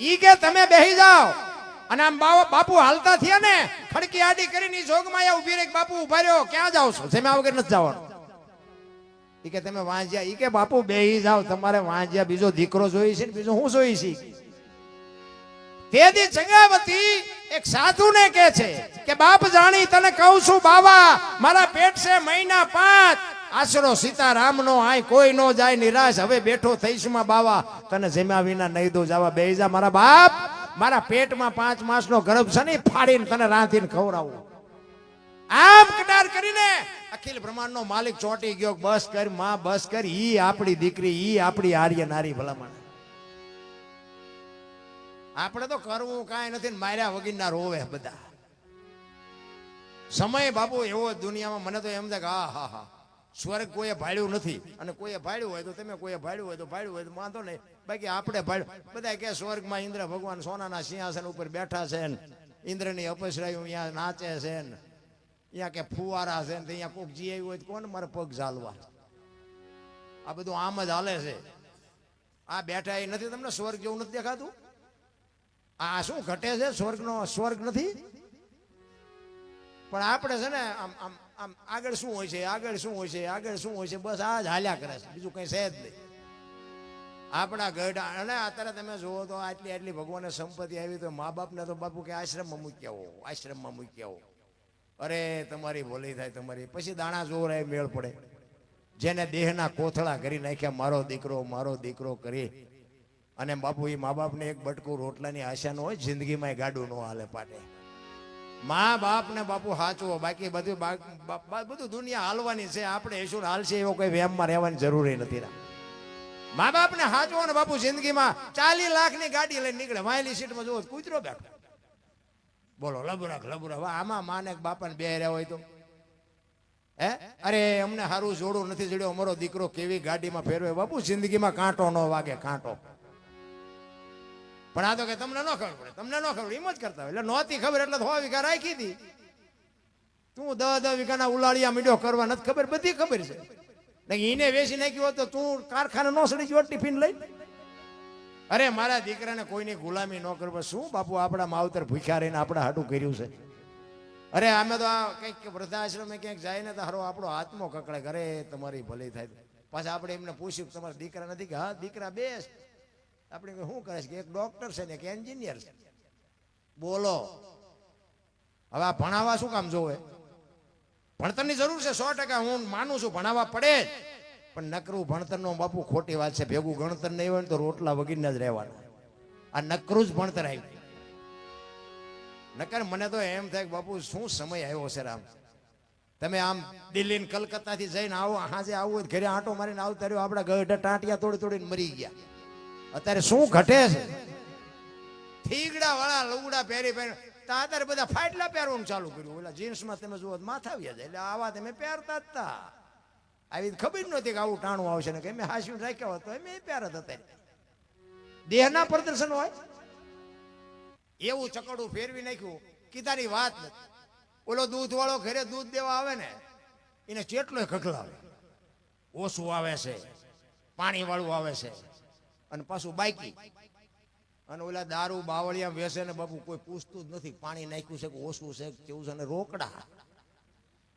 ઈ કે તમે બેસી જાઓ અને આમ બાપુ હાલતા થયા ને, ખડકી આડી કરીને જોગમાં ઉભી રહી, બાપુ ઉભા રહ્યો, ક્યાં જાવ છો? જમ્યા વગર નથી જવાનું. ઈ કે તમે વાંજ્યા, ઈ કે બાપુ બેહી જાવ, તમારે વાંજ્યા બીજો દીકરો જોઈ છે ને બીજો હું જોઈ છે. તેથી ચંગાવતી એક સાધુને કહે છે કે બાપ જાણી તને કહું છું બાવા, મારા પેટ છે મહિના 5, આશરો સીતારામ નો આય કોઈ નો જાય નિરાશ. હવે બેઠો થઈશમાં બાવા, તને જમ્યા વિના નહીં દો જવા. બેહી જા મારા બાપ, મારા પેટમાં 5 માસનો ગર્ભ છે ને, ફાડીને તને રાંધીને ખવડાવું. આમ કટાર કરીને અખિલ બ્રહ્માંડ નો માલિક ચોંટી ગયો. બસ કર માં, બસ કર, ઈ આપણી દીકરી, ઈ આપણી આર્ય નારી ભલામણ. આપણે તો કરવું કાંઈ નથી, માર્યા વગીરના રોવે બધા. સમય બાપુ એવો દુનિયામાં, મને તો એમ થાય કે હા હા હા, સ્વર્ગ કોઈએ ભાડ્યું નથી. અને કોઈએ ભાડ્યું હોય તો તમે કોઈએ ભાડ્યું હોય તો ભાડ્યું હોય તો વાંધો નહીં. બાકી આપણે ભાડ્યું. બધા કે સ્વર્ગમાં ઇન્દ્ર ભગવાન સોનાના સિંહાસન ઉપર બેઠા છે ને, ઇન્દ્રની અપસરાયું અહીંયા નાચે છે ને, અહીંયા કે ફુવારા છે ને, અહીંયા કોક જી આવ્યું હોય તો કોણ મારે પગ ઝાલવા. આ બધું આમ જ હાલે છે. આ બેઠા એ નથી, તમને સ્વર્ગ જેવું નથી દેખાતું? આ શું ઘટે છે? સ્વર્ગનો સ્વર્ગ નથી. પણ આપણે છે ને આમ આમ આમ આગળ શું હોય છે, આગળ શું હોય છે, આગળ શું હોય છે, બસ આ જ હાલ્યા કરે છે, બીજું કઈ છે જ નહીં. આપણા ગઢ અને અત્યારે તમે જુઓ તો આટલી આટલી ભગવાને સંપત્તિ આવી તો મા બાપને તો બાપુ કે આશ્રમમાં મૂકી આવો, આશ્રમમાં મૂકી આવો. અરે તમારી ભોલી થાય તમારી. પછી દાણા જોર એ મેળ પડે. જેને દેહના કોથળા કરી નાખ્યા, મારો દીકરો કરી, અને બાપુ એ મા બાપને એક બટકું રોટલાની આશા ન હોય, જિંદગીમાં ગાડું ન હાલે પાટે. મા બાપ ને બાપુ હાચવો, બાકી બધું દુનિયા હાલવાની છે. આપણે ઈશ્વર હાલશે એવો કોઈ વ્યામમાં રહેવાની જરૂરી નથી. મા બાપ ને હાચવો ને બાપુ, જિંદગીમાં 40 લાખની ગાડી લઈને નીકળે, વાયલી સીટમાં જોવો કૂતરો બેઠો, બોલો લબરાક લબરા. આમાં માને બાપાને બે રહ્યા હોય તો હે, અરે અમને સારું જોડું નથી જડ્યો, અમારો દીકરો કેવી ગાડીમાં ફેરવે. બાપુ જિંદગીમાં કાંટો ન વાગે, કાંટો. પણ આ તો કે તમને ન ખબર પડે, તમને ન ખબર, એમ જ કરતા હોય. એટલે નહોતી ખબર એટલે 100 વીઘા રાખી હતી. તું 10 વીઘાના ઉલાળિયા મીડ્યો કરવા નથી ખબર, બધી ખબર છે. એને વેચી નાખ્યો તો તું કારખાને નો સડી ગયો ટિફિન લઈ. અરે મારા દીકરાને કોઈની ગુલામી ન કરવા. શું બાપુ આપણા માવતર ભૂખ્યા રહીને આપણા હાટું કર્યું છે. અરે અમે તો આ કંઈક વૃદ્ધાશ્રમે ક્યાંક જાય ને તો હારો આપણો આત્મો કકળે, ઘરે તમારી ભલી થાય. પાછા આપણે એમને પૂછ્યું તમારા દીકરા નથી કે હા દીકરા બેસ. આપણે શું કરે છે કે એક ડોક્ટર છે ને એક એન્જિનિયર છે. બોલો હવે આ ભણાવવા શું કામ જોવે? ભણતરની જરૂર છે 100%, હું માનું છું, ભણાવવા પડે જ. પણ નકરું ભણતરનો બાપુ ખોટી વાત છે. ભેગું ગણતર નહીં હોય ને તો રોટલા વગીને જ રહેવાના. આ નકરું જ ભણતર આવ્યું. નકર મને તો એમ થાય કે બાપુ શું સમય આવ્યો છે રામ. તમે આમ દિલ્હી ને કલકત્તા થી જઈને આવો, હાજે આવું હોય ઘરે આંટો મારીને આવતા રહ્યો, આપણા ગઢ ટાંટિયા તોડી તોડીને મરી ગયા. અત્યારે શું ઘટે છે? થીગડા વાળા લુગડા પહેરી અત્યારે બધા ફાટલા પહેરવાનું ચાલુ કર્યું. ઓલા જીન્સમાં તમે જુઓ માથા આવ્યા જાય. એટલે આવા તમે પહેરતા જ હતા. આવી ખબર નહોતી કે આવું ટાણું આવશે ને કે મેં હાસ્યું રાખ્યા હોત તો એમ પહેરત હતા. દેહના પ્રદર્શન હોય એવું ચકડું ફેરવી નાખ્યું કે તારી વાત નથી. ઓલો દૂધ વાળો ઘરે દૂધ દેવા આવે ને એને ચેટલો ખખલાવે. ઓછું આવે છે, પાણી વાળું આવે છે, અને પાછું બાઈકી. અને ઓલા દારૂ બાવળિયા વેસે ને બાપુ કોઈ પૂછતું જ નથી પાણી નાખ્યું છે કે ઓછું છે કેવું છે. અને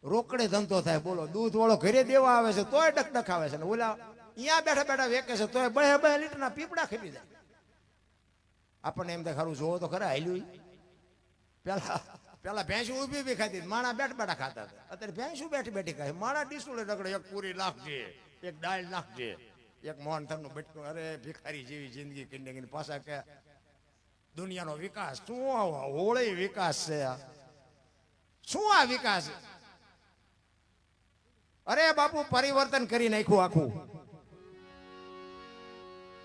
રોકડે ધંધો થાય. બોલો દૂધ વાળો ઘરે દેવા આવે છે તોય ડકડક આવે છે, ને ઓલા અહીંયા બેઠા બેઠા વેકે છે તોય 2 લીટરના પીપડા ખપી જાય. આપણને એમ થાય ખરું જોવો તો ખરા હાલ્યું. પેલા ભેંસું ઊભી ઊભી ખાતી, માણા બેઠ બેઠા ખાતા હતા. અત્યારે ભેંસું બેઠી બેઠી ખાય. માણા ડીસુડે ડગડે, એક પૂરી નાખજે, એક દાળ નાખજે, એક મોહનથાળનું બટકું. અરે ભિખારી જેવી જિંદગી કિંડે પાછા કે દુનિયાનો વિકાસ. શું હોળી વિકાસ છે? શું આ વિકાસ? અરે બાપુ પરિવર્તન કરી નાખ્યું આખું.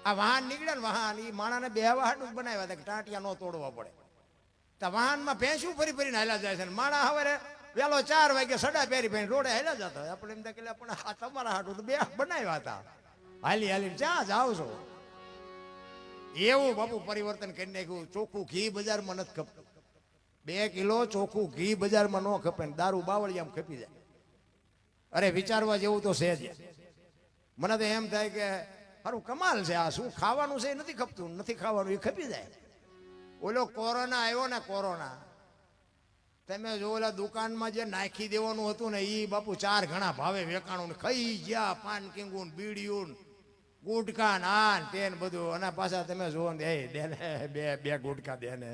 આ વાહન નીકળે ને વાહન, એ માણાને બેહવા હાટું બનાવ્યા હતા કે ટાંટિયા ન તોડવા પડે. તો વાહનમાં ભેંસું ફરી ફરીને હાલ્યા જાય છે. માણા હવે વેલો 4 વાગે સડા પહેરી રોડે હાલ્યા જતા હોય. આપણે એમ થાય કે પણ આ તમારા હાટું તો બે બનાવ્યા હતા, હાલી હાલી ક્યાં જાવ છો? એવું બાપુ પરિવર્તન કરી નાખ્યું. ચોખ્ખું ઘી બજારમાં નથી ખપતું. 2 કિલો ચોખ્ખું ઘી બજારમાં ન ખપે ને દારૂ બાવળિયામાં ખપી જાય. અરે વિચારવા જેવું તો છે જ. મને તો એમ થાય કે સારું કમાલ છે. આ શું ખાવાનું છે એ નથી ખપતું, નથી ખાવાનું એ ખપી જાય. ઓલો કોરોના આવ્યો ને, કોરોના તમે જો ઓલા દુકાનમાં જે નાખી દેવાનું હતું ને એ બાપુ 4 ગણા ભાવે વેકાણું ને ખાઈ ગયા. પાન કિંગું બીડીયું ગુટકા નાન તેન બધું. અને પાછા તમે જોવો ને એ દે ને બે ગુટકા દે ને.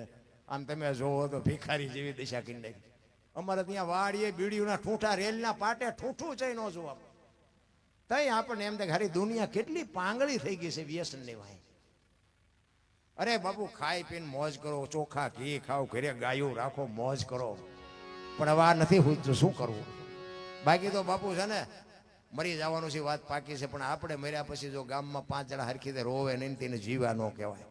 આમ તમે જોવો તો ભિખારી જેવી દિશા કરી નાખી. અમારે ત્યાં વાડીએ બીડીઓના ઠૂંઠા રેલના પાટે ઠૂંઠું છે ન જોવા. તઈ આપણને એમ થાય હારી દુનિયા કેટલી પાંગળી થઈ ગઈ છે વ્યસનની વાય. અરે બાપુ ખાઈ પીને મોજ કરો, ચોખા ઘી ખાઓ, ઘરે ગાયું રાખો, મોજ કરો. પણ હવે આ નથી પૂછતું શું કરવું? બાકી તો બાપુ છે ને મરી જવાનું છે, વાત પાકી છે. પણ આપણે મર્યા પછી જો ગામમાં 5 જણા હરખી રીતે રોવે નહીં તેને જીવા ન કહેવાય.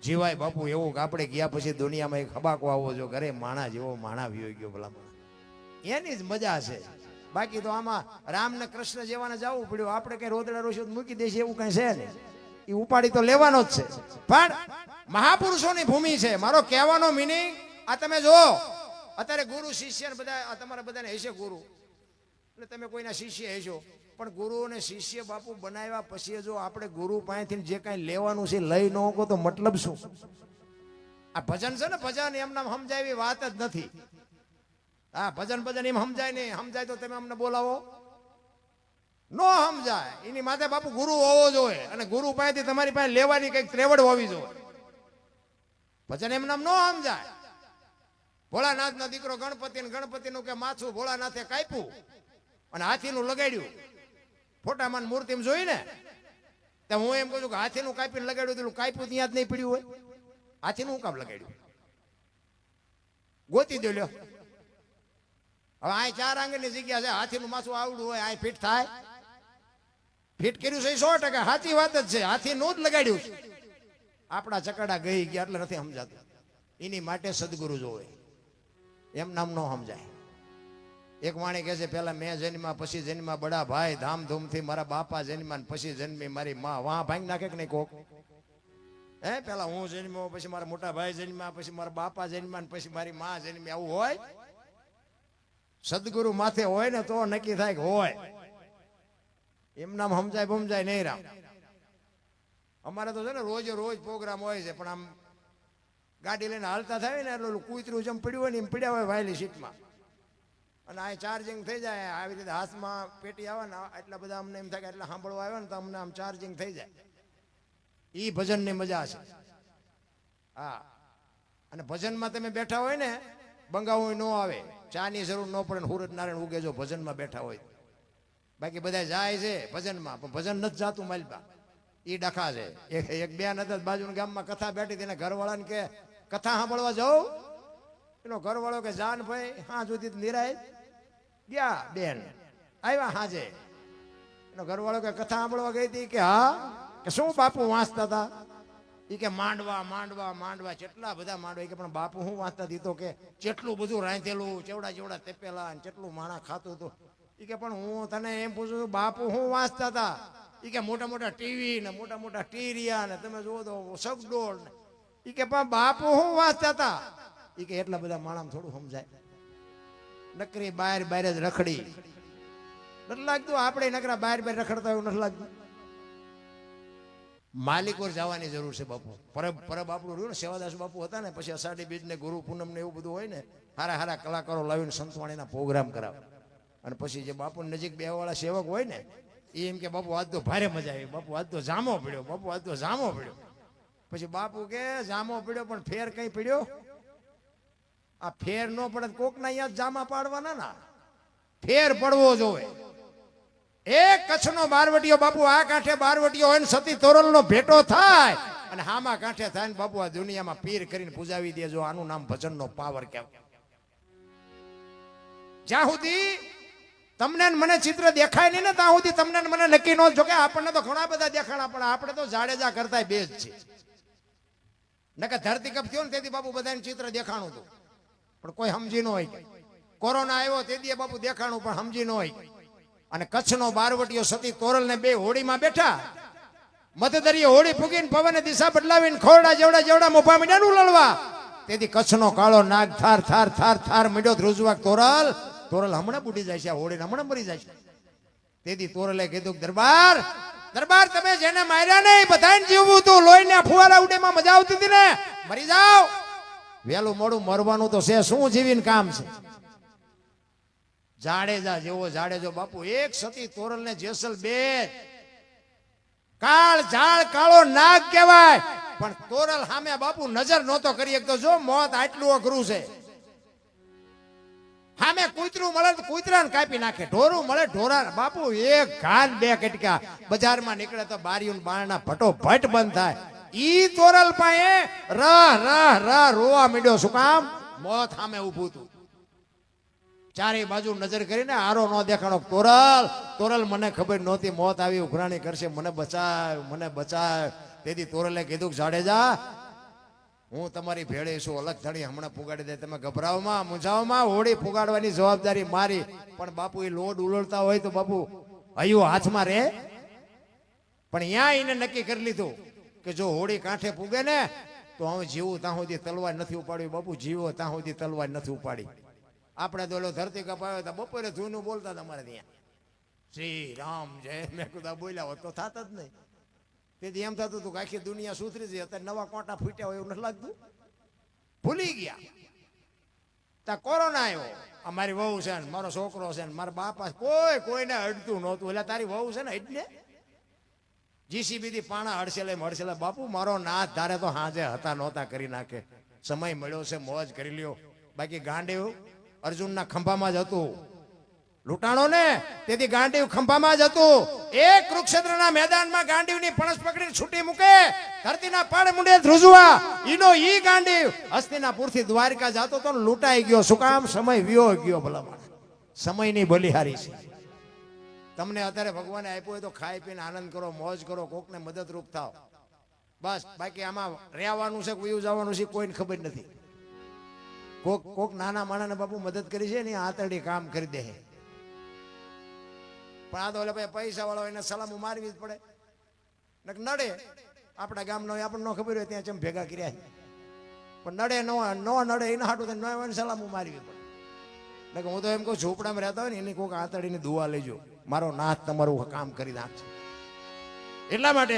જીવાય બાપુ એવું કે આપણે ગયા પછી દુનિયામાં એક હબાકો આવવો જો ઘરે માણા જેવો માણા વિયો ગયો ભલા. એની જ મજા છે. બાકી તો આમાં રામ ને કૃષ્ણ જેવાને જવું પડ્યું. આપણે કઈ રોદડા રોશો મૂકી દઈશું એવું કઈ છે નહીં. એ ઉપાડી તો લેવાનો જ છે. પણ મહાપુરુષોની ભૂમિ છે. મારો કહેવાનો મિનિંગ આ તમે જો અત્યારે ગુરુ શિષ્ય બધા તમારા બધાને હશે ગુરુ, એટલે તમે કોઈના શિષ્ય હશો. પણ ગુરુ અને શિષ્ય બાપુ બનાવ્યા પછી જો આપણે ગુરુ પાસેથી જે કાંઈ લેવાનું છે લઈ ન શકો તો મતલબ શું? આ ભજન છે ને, ભજન એમના સમજાય એવી વાત જ નથી. હા ભજન એમ સમજાય નહીં. સમજાય તો તમે અમને બોલાવો, નો સમજાય. એની માથે બાપુ ગુરુ હોવો જોઈએ, અને ગુરુ પાસેથી તમારી પાસે લેવાની કઈક ત્રેવડ હોવી જોઈએ. ભજન એમ નામ નો સમજાય. ભોળાનાથ નો દીકરો ગણપતિનું કે માથું ભોળાનાથે કાપ્યું અને હાથીનું લગાડ્યું. ફોટામાં મૂર્તિ જોઈ ને તો હું એમ કહું છું કે હાથીનું કાપીને લગાડ્યું હતું, કાપ્યું ત્યાં જ નહીં પડ્યું હોય, હાથીનું હું કામ લગાડ્યું? ગોતી દો લ્યો. હવે આ 4 આંગળની જગ્યા છે, હાથીનું માથું આવડું હોય, આ ફિટ થાય? ફિટ કર્યું છે 100%, સાચી વાત જ છે, હાથીનું જ લગાડ્યું છે. આપણા ચકડા ગઈ ગયા એટલે નથી સમજાતું. એની માટે સદગુરુ જોવે, એમ નામ નો સમજાય. એક વાણી કહે છે, પેલા મેં જન્મા પછી જન્મા બડા ભાઈ, ધામધૂમથી મારા બાપા જન્મા પછી જન્મી મારી માં. વાહ ભાંગી નાખે કે નહીં કોક? હે, પેલા હું જન્મ્યો, પછી મારા મોટા ભાઈ જન્મ્યા, પછી મારા બાપા જન્મ્યા, પછી મારી માં જન્મી. આવું હોય? સદગુરુ માથે હોય ને તો નક્કી થાય કે હોય. એમ નામ સમજાય બમજાય નહીં રામ. અમારે તો છે ને રોજ પ્રોગ્રામ હોય છે, પણ આમ ગાડી લઈને હાલતા થાય ને એટલે કૂતરું જેમ પડ્યું હોય ને એમ પડ્યા હોય વાયલી સીટમાં, અને આ ચાર્જિંગ થઈ જાય. આવી રીતે હાથમાં પેટી આવે ને એટલા બધા અમને એમ થાય કે એટલા સાંભળવા આવ્યા ને તો અમને આમ ચાર્જિંગ થઈ જાય. એ ભજનની મજા છે. હા, અને ભજનમાં તમે બેઠા હોય ને બંગાવું ન આવે, ચાની જરૂર ન પડે, હુરત નારાયણ ઉગે જો ભજનમાં બેઠા હોય. બાકી બધા જાય છે ભજનમાં, પણ ભજન નથી જાતું માલપા. એ ડખા છે. એક બેન હતા બાજુના ગામમાં, કથા બેઠી તેને ઘરવાળાને કે કથા સાંભળવા જાઉં? એનો ઘરવાળો કે જાન ભાઈ, હા સુધી નિરાય ગયા. બેન આવ્યા હાજે, એનો ઘરવાળો કે કથા સાંભળવા ગઈ હતી? કે હા. કે શું બાપુ વાંચતા હતા? એ કે માંડવા માંડવા માંડવા, કેટલા બધા માંડવા. કે પણ બાપુ હું વાંચતા દીધો? કે જેટલું બધું રાંધેલું, ચેવડા ચેવડા તેપેલા, જેટલું માણા ખાતું હતું. એ કે પણ હું તને એમ પૂછું, બાપુ હું વાંચતા હતા? એ કે મોટા મોટા ટીવી ને મોટા મોટા ટીરિયા ને તમે જોવો તો સગડોળ ને. એ કે પણ બાપુ હું વાંચતા હતા? એ કે એટલા બધા માણસ થોડું સમજાય. નકરી બહાર બહાર જ રખડી. નથી લાગતું આપણે નકરા બહાર બહાર રખડતા એવું નથી લાગતું? માલિકોર જવાની જરૂર છે બાપુ. પરબ આપણું રહ્યું ને, સેવાદાસ બાપુ હતા ને, પછી અષાઢી બીજ ને ગુરુ પૂનમ ને એવું બધું હોય ને, હારા હારા કલાકારો લાવીને સંતવાણીના પ્રોગ્રામ કરાવે. અને પછી જે બાપુ નજીક બેવાળા સેવક હોય ને, એ એમ કે બાપુ આજ તો ભારે મજા આવી, બાપુ આજ તો જામો પડ્યો, બાપુ આજ તો જામો પડ્યો. પછી બાપુ કે જામો પડ્યો, પણ ફેર કઈ પડ્યો? આ ફેર નો પડે કોકના અહીંયા જામા પાડવાના ના, ફેર પડવો જોવે. એક કચ્છનો બારવટીયો બાપુ આ કાંઠે બારવટીયો હોય ને સતી તોરલનો ભેટો થાય, અને હામા કાંઠે થાય ને બાપુ આ દુનિયામાં પીર કરીને પૂજાવી દે. જો આનું નામ ભજનનો પાવર કહેવાય. જ્યાં સુધી તમને મને ચિત્ર દેખાય નહીં ને ત્યાં સુધી તમને મને નક્કી ન. જો કે આપણને તો ઘણા બધા દેખાણા, પણ આપણે તો જાડેજા કરતા બે જ છે. નકે ધરતી કપ થયો ને તેથી બાપુ બધાને ચિત્ર દેખાણું હતું, પણ કોઈ સમજી ન હોય. કોરોના આવ્યો તેથી બાપુ દેખાણું, પણ સમજી ન હોય. અને કચ્છનો બારવટીયો સતી તોરલ ને બે હોડીમાં બેઠા, મધદરીએ હોડી ફૂગીને પવને દિશા બદલાવીને ખોરડા જેવડા જેવડા મોભા મીંડાનું લડવા. તેથી કચ્છનો કાળો નાગ થાર થાર થાર થાર મીડ્યો ધ્રુજવા. તોરલ તોરલ હમણાં બુડી જાય છે, આ હોડીને હમણાં મરી જાય છે. તેથી તોરલે કીધું, દરબાર દરબાર, તમે જેને માર્યા નહીં બધાને જીવવું હતું. લોહીના ફુવારા ઉડેમાં મજા આવતી હતી ને, મરી જાઓ. વહેલું મોડું મરવાનું તો છે, શું જીવીને કામ છે? જાડેજા જેવો જાડેજો બાપુ, એક સતી તોરલ ને જેસલ બે કાળ ઝાડ કાળો નાગ કહેવાય, પણ તોરલ સામે બાપુ નજર નહોતો કરી શકતો. જો મોત આટલું અઘરું છે. સામે કૂતરું મળે તો કૂતરાને કાપી નાખે, ઢોરું મળે ઢોરા. બાપુ એક ઘાન બે કટકા. બજારમાં નીકળે તો બારીયું બારણા ભટો ભટ બંધ થાય. ઈ તોરલ પાસે રહ રહ રહ રોવા માંડ્યો. શું કામ? મોત સામે ઊભું હતું. ચારે બાજુ નજર કરીને આરો ન દેખાણો. તોરલ તોરલ, મને ખબર નહોતી મોત આવી ઉઘરાણી કરશે, મને બચાવ મને બચાવ. તેથી તોરલે કીધું, જાડેજા હું તમારી ભેળે છું, અલગ ધણી હમણાં પુગાડી દે. તમે ગભરાવમાં મૂંઝાવમાં હોડી પુગાડવાની જવાબદારી મારી. પણ બાપુ એ લોડ ઉલળતા હોય તો બાપુ હયું હાથમાં રે. પણ ત્યાં એને નક્કી કરી લીધું કે જો હોડી કાંઠે પૂગે ને તો હું જીવું ત્યાં સુધી તલવાર નથી ઉપાડી. બાપુ જીવો ત્યાં સુધી તલવાર નથી ઉપાડી. આપણે તો ધરતી કપાયો તો બપોરે જૂનું બોલતા તમારે ત્યાં શ્રી રામ જય. મેં કીધું બોલ્યા હોત તો થાત જ નહીં. તેથી એમ થતું હતું કે આખી દુનિયા સુધરી છે. અત્યારે નવા કોટા ફૂટ્યા હોય એવું નથી લાગતું. ભૂલી ગયા. ત્યાં કોરોના આવ્યો. અમારી વહુ છે ને મારો છોકરો છે ને મારા બાપા, કોઈને અડતું નહોતું. એટલે તારી વહુ છે ને એટલે જીસીબી થી પાણા હડસેલે હડસેલે. બાપુ મારો નાથ ધારે તો હાજે હતા નહોતા કરી નાખે. સમય મળ્યો છે, મોજ કરી લ્યો. બાકી ગાંડે અર્જુનના ખંભામાં જ હતું. લૂંટાણો ને તેથી ગાંડીવ ખંભામાં જ હતું. એક કુરુક્ષેત્રના મેદાનમાં ગાંડીવની પણસ પકડીને છૂટી મૂકે, ધરતીના પાડ મુંડે ધ્રુજવા ઈનો ઈ ગાંડીવ હસ્તિનાપુરથી દ્વારકા જતો તો લૂંટાઈ ગયો. શું કામ? સમય વિયો ગયો. ભલામણ સમયની બલિહારી છે. તમને અત્યારે ભગવાને આપ્યો હોય તો ખાઈ પીને આનંદ કરો, મોજ કરો, કોકને મદદરૂપ થાવ, બસ. બાકી આમાં રહેવાનું છે, વયું જવાનું છે, કોઈને ખબર નથી. કોક નાના માણાને બાપુ મદદ કરી છે ને આતરડી કામ કરી દે. પણ આ તો ઓલે ભાઈ પૈસા વાળો એને સલામો મારવી જ પડે. નડે આપણા ગામનો આપણને ન ખબર હોય ત્યાં ચમ ભેગા કર્યા છે, પણ નડે નો નડે એના હાટું તો સલામો મારવી પડે. હું તો એમ કહું ઝૂંપડામાં રહેતા હોય ને એની કોઈક આતડીની દુઆ લેજો, મારો નાથ તમારું કામ કરી નાખશે. એટલા માટે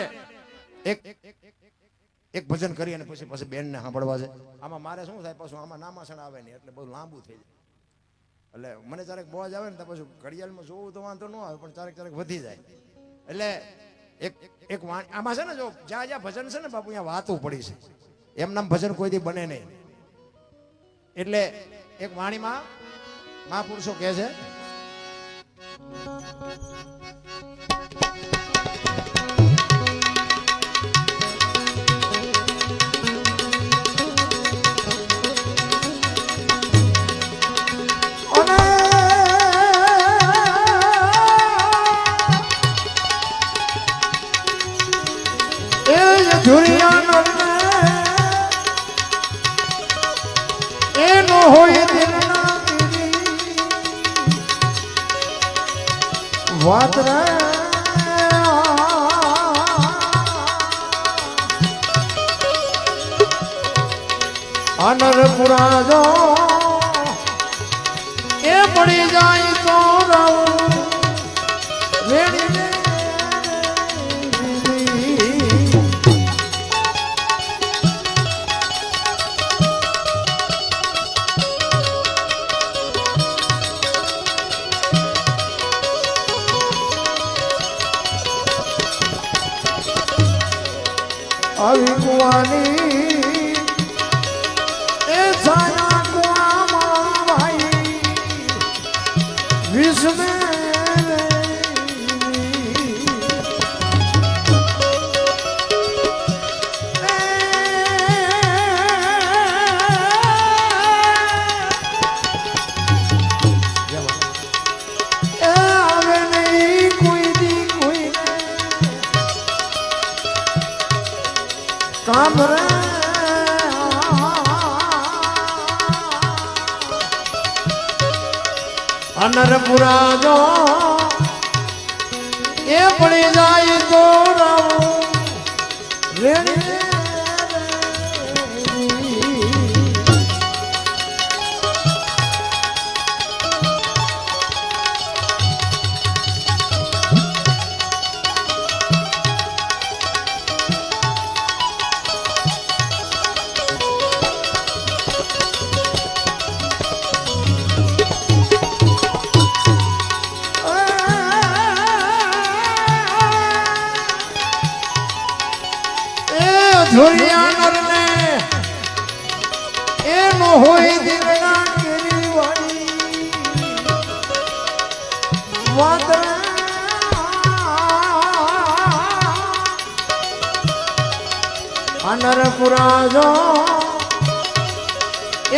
એક ભજન કરી અને પછી બેનને સાંભળવા છે. આમાં મારે શું થાય, પાછું આમાં નામાસણ આવે નહીં એટલે બહુ લાંબુ થઈ જાય. એટલે મને ચારેક બોજ આવે ને તો પછી ઘડિયાળમાં જોવું તો વાંધો ન આવે, પણ ચારેક વધી જાય. એટલે એક આમાં છે ને, જો જ્યાં જ્યાં ભજન છે ને બાપુ અહીંયા વાતું પડી છે. એમ નામ ભજન કોઈથી બને નહીં. એટલે એક વાણીમાં મહાપુરુષો કહે છે, એનો હોય દિલના વાત રે અનરપુરા જો એ પડી જાય તો રહું રેડી આવી કુવાની એ છાયા કુવામાં ભાઈ વિશ્વે આવે નહીં કોઈ દી કોઈ કામ રે અનરપુરા જો એ પડી જાય તો રેડી ધોરિયાનરને એનો હોય દિલના કેરી વાળી વાત અનરપુરા જો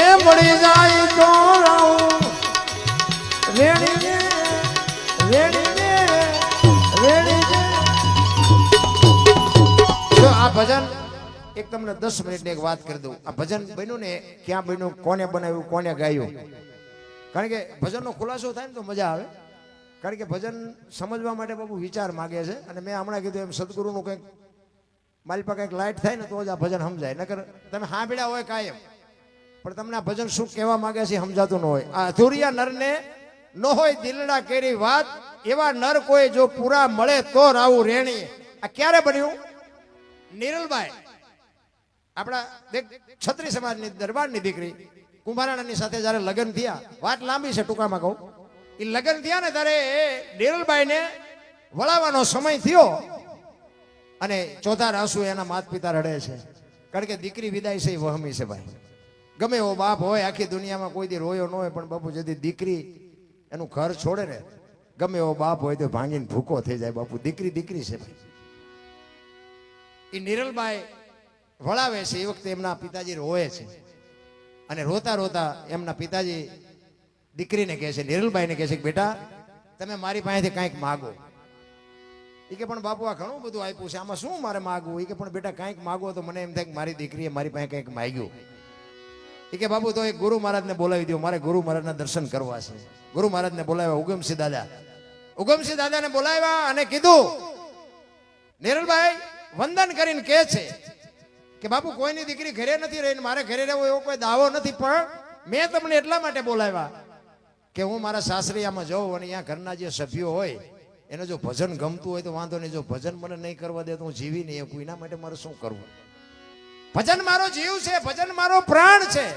એ મળી જાય તો રહું રેડી રેડી રેડી. જો આ ભજન એક તમને 10 મિનિટની એક વાત કરી દઉં. આ ભજન બન્યું ને ક્યાં બન્યું, કોને બનાવ્યું, કોને ગાયું? કારણ કે ભજનનો ખુલાસો થાય ને તો મજા આવે. કારણ કે ભજન સમજવા માટે બાબુ વિચાર માગે છે. અને મેં હમણાં કીધું એમ સદગુરુનું કંઈક મારી પાસે કંઈક લાઈટ થાય ને તો જ આ ભજન સમજાય. નકર તમે સાંભળ્યા હોય કાયમ, પણ તમને આ ભજન શું કહેવા માંગે છે સમજાતું ન હોય. આ અધૂરિયા નરને ન હોય દિલડા કેરી વાત, એવા નર કોઈ જો પૂરા મળે તો રાવું રેણી. આ ક્યારે બન્યું? નિરલબાઈ આપણા ક્ષત્રિય સમાજની દરબારની દીકરી કુંભારાણાની સાથે જયારે લગ્ન થયા, વાત લાંબી છે ટૂંકામાં કહું, એ લગ્ન થયા ને ત્યારે નિરલબાઈને વળાવવાનો સમય થયો અને ચોથા આંસુ એના માતા પિતા રડે છે. કારણ કે દીકરી વિદાય છે એ વહમી છે ભાઈ. ગમે એવો બાપ હોય આખી દુનિયામાં કોઈ દી રોયો ન હોય, પણ બાપુ જદી દીકરી એનું ઘર છોડે ને ગમે એવો બાપ હોય તો ભાંગીને ભૂકો થઈ જાય. બાપુ દીકરી દીકરી છે ભાઈ. એ નિરલબાઈ વળાવે છે એ વખતે એમના પિતાજી રોવે છે અને રોતા રોતા એમના પિતાજી દીકરીને કહે છે, નિરલબાઈને કહે છે કે બેટા તમે મારી પાસેથી કાંઈક માગો. એ કે પણ બાપુ આ ઘણું બધું આપ્યું છે, આમાં શું મારે માગવું? એ કે પણ બેટા કાંઈક માગો તો મને એમ થાય કે મારી દીકરીએ મારી પાસે કંઈક માગ્યું. એ કે બાપુ તો એક ગુરુ મહારાજને બોલાવી દો, મારે ગુરુ મહારાજના દર્શન કરવા છે. ગુરુ મહારાજને બોલાવ્યા, ઉગમસિંહ દાદા. ઉગમસિંહ દાદાને બોલાવ્યા અને કીધું, નિરલબાઈ વંદન કરીને કહે છે કે બાપુ કોઈની દીકરી ઘરે નથી રહીને મારે ઘરે રહેવો એવો કોઈ દાવો નથી, પણ મેં તમને એટલા માટે બોલાવ્યા કે હું મારા સાસરિયામાં જાઉં અને અહીંયા ઘરના જે સભ્યો હોય એને જો ભજન ગમતું હોય તો વાંધો નહીં, જો ભજન મને નહીં કરવા દે તો હું જીવી નહીં શકું. એના માટે મારે શું કરવું? ભજન મારો જીવ છે, ભજન મારો પ્રાણ છે.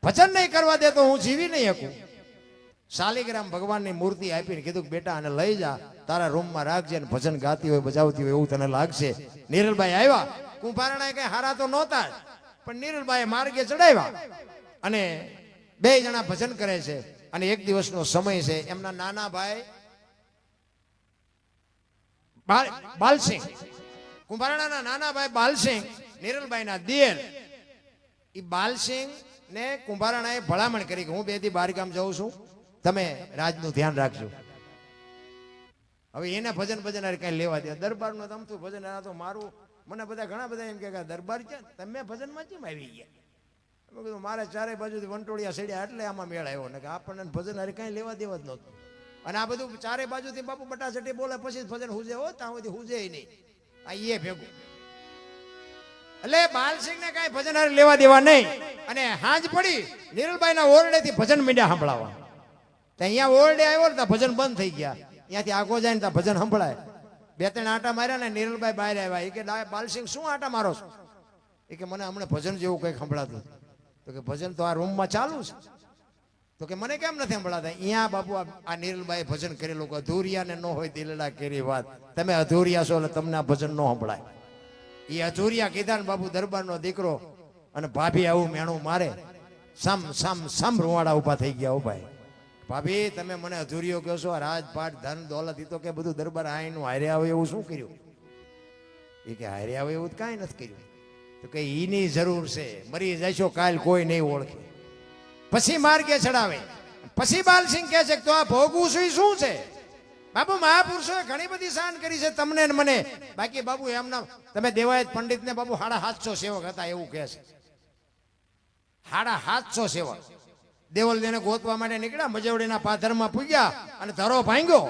ભજન નહીં કરવા દે તો હું જીવી નહીં શકું. શાલિગ્રામ ભગવાનની મૂર્તિ આપીને કીધું કે બેટા આને લઈ જા, તારા રૂમમાં રાખજે અને ભજન ગાતી હોય બજાવતી હોય એવું તને લાગશે. નિરલબાઈ આવ્યા. કુંભારણા કઈ હારા તો નહોતા જ, પણ નિરલબાઈ માર્ગે ચડાવ્યા અને બે જણા ભજન કરે છે. અને એક દિવસનો સમય છે. એમના નાના ભાઈ બાલસિંહ, કુંભારણાના નાના ભાઈ બાલસિંહ, નિરલબાઈના દિયર. એ બાલસિંહ ને કુંભારણાએ ભલામણ કરી કે હું બે દી બાર ગામ જાઉં છું, તમે રાજનું ધ્યાન રાખજો. હવે એને ભજન ભજન કઈ લેવા દે, દરબારનું તમતું ભજન આ તો મારું. મને બધા ઘણા બધા એમ કે દરબાર છે તમે ભજનમાં કેમ આવી ગયા? મેં કીધું મારે ચારે બાજુથી વંટોળિયા સડ્યા એટલે આમાં મેળ આવ્યો ને કે આપણને ભજન હારે કઈ લેવા દેવા જ નહોતું. અને આ બધું ચારે બાજુથી બાપુ બટાસટી બોલે પછી ભજન હુજે હો, ત્યાં સુધી હુજે નહીં. આ એ ભેગું એટલે બાલસિંહને કઈ ભજન હારે લેવા દેવા નહીં. અને હાંજ પડી નિરલબાઈના ઓરડેથી ભજન મીંડ્યા સંભળાવા. અહીંયા ઓરડે આવ્યો ને ત્યાં ભજન બંધ થઈ ગયા. ત્યાંથી આગો જાય ને ત્યાં ભજન સંભળાય. બે ત્રણ આટા માર્યા ને નિરલબાઈ બહાર આવ્યા. એ કે બાલસિંહ શું આટા મારો છો? એ કે મને હમણાં ભજન જેવું કંઈક સંભળાતું. તો કે ભજન તો આ રૂમમાં ચાલુ છે. તો કે મને કેમ નથી સંભળાતા? અહીંયા બાપુ આ નિરલબાઈ ભજન કરેલું. અધૂરિયાને ન હોય દિલડા કેરી વાત. તમે અધૂરિયા છો એટલે તમને આ ભજન ન સંભળાય. એ અધૂરિયા કીધા ને બાપુ દરબારનો દીકરો અને ભાભી આવું મેણું મારે. સમ રૂવાડા ઉભા થઈ ગયા. ઉભા ભાભી તમે મને અધૂરિયો કહો છો? રાજપાટ ધન દોલત એ તો કે બધું દરબાર આઈનું હારે આવે એવું શું કર્યું? એ કે હારે આવે એવું કાંઈ નથી કર્યું. તો કે એની જરૂર છે, મરી જશો કાલ કોઈ નહીં ઓળખે. પછી માર્ગે ચડાવે. પછી બાલસિંહ કહે છે કે તો આ ભોગવું શું છે? બાપુ મહાપુરુષોએ ઘણી બધી શાન કરી છે તમને ને મને. બાકી બાપુ એમના તમે દેવાયત પંડિત ને બાપુ 750 સેવક હતા એવું કહે છે. 750 સેવક દેવલદેને ગોતવા માટે નીકળ્યા. મજવડીના પાથરમાં પૂગ્યા અને ધરો ભાંગ્યો.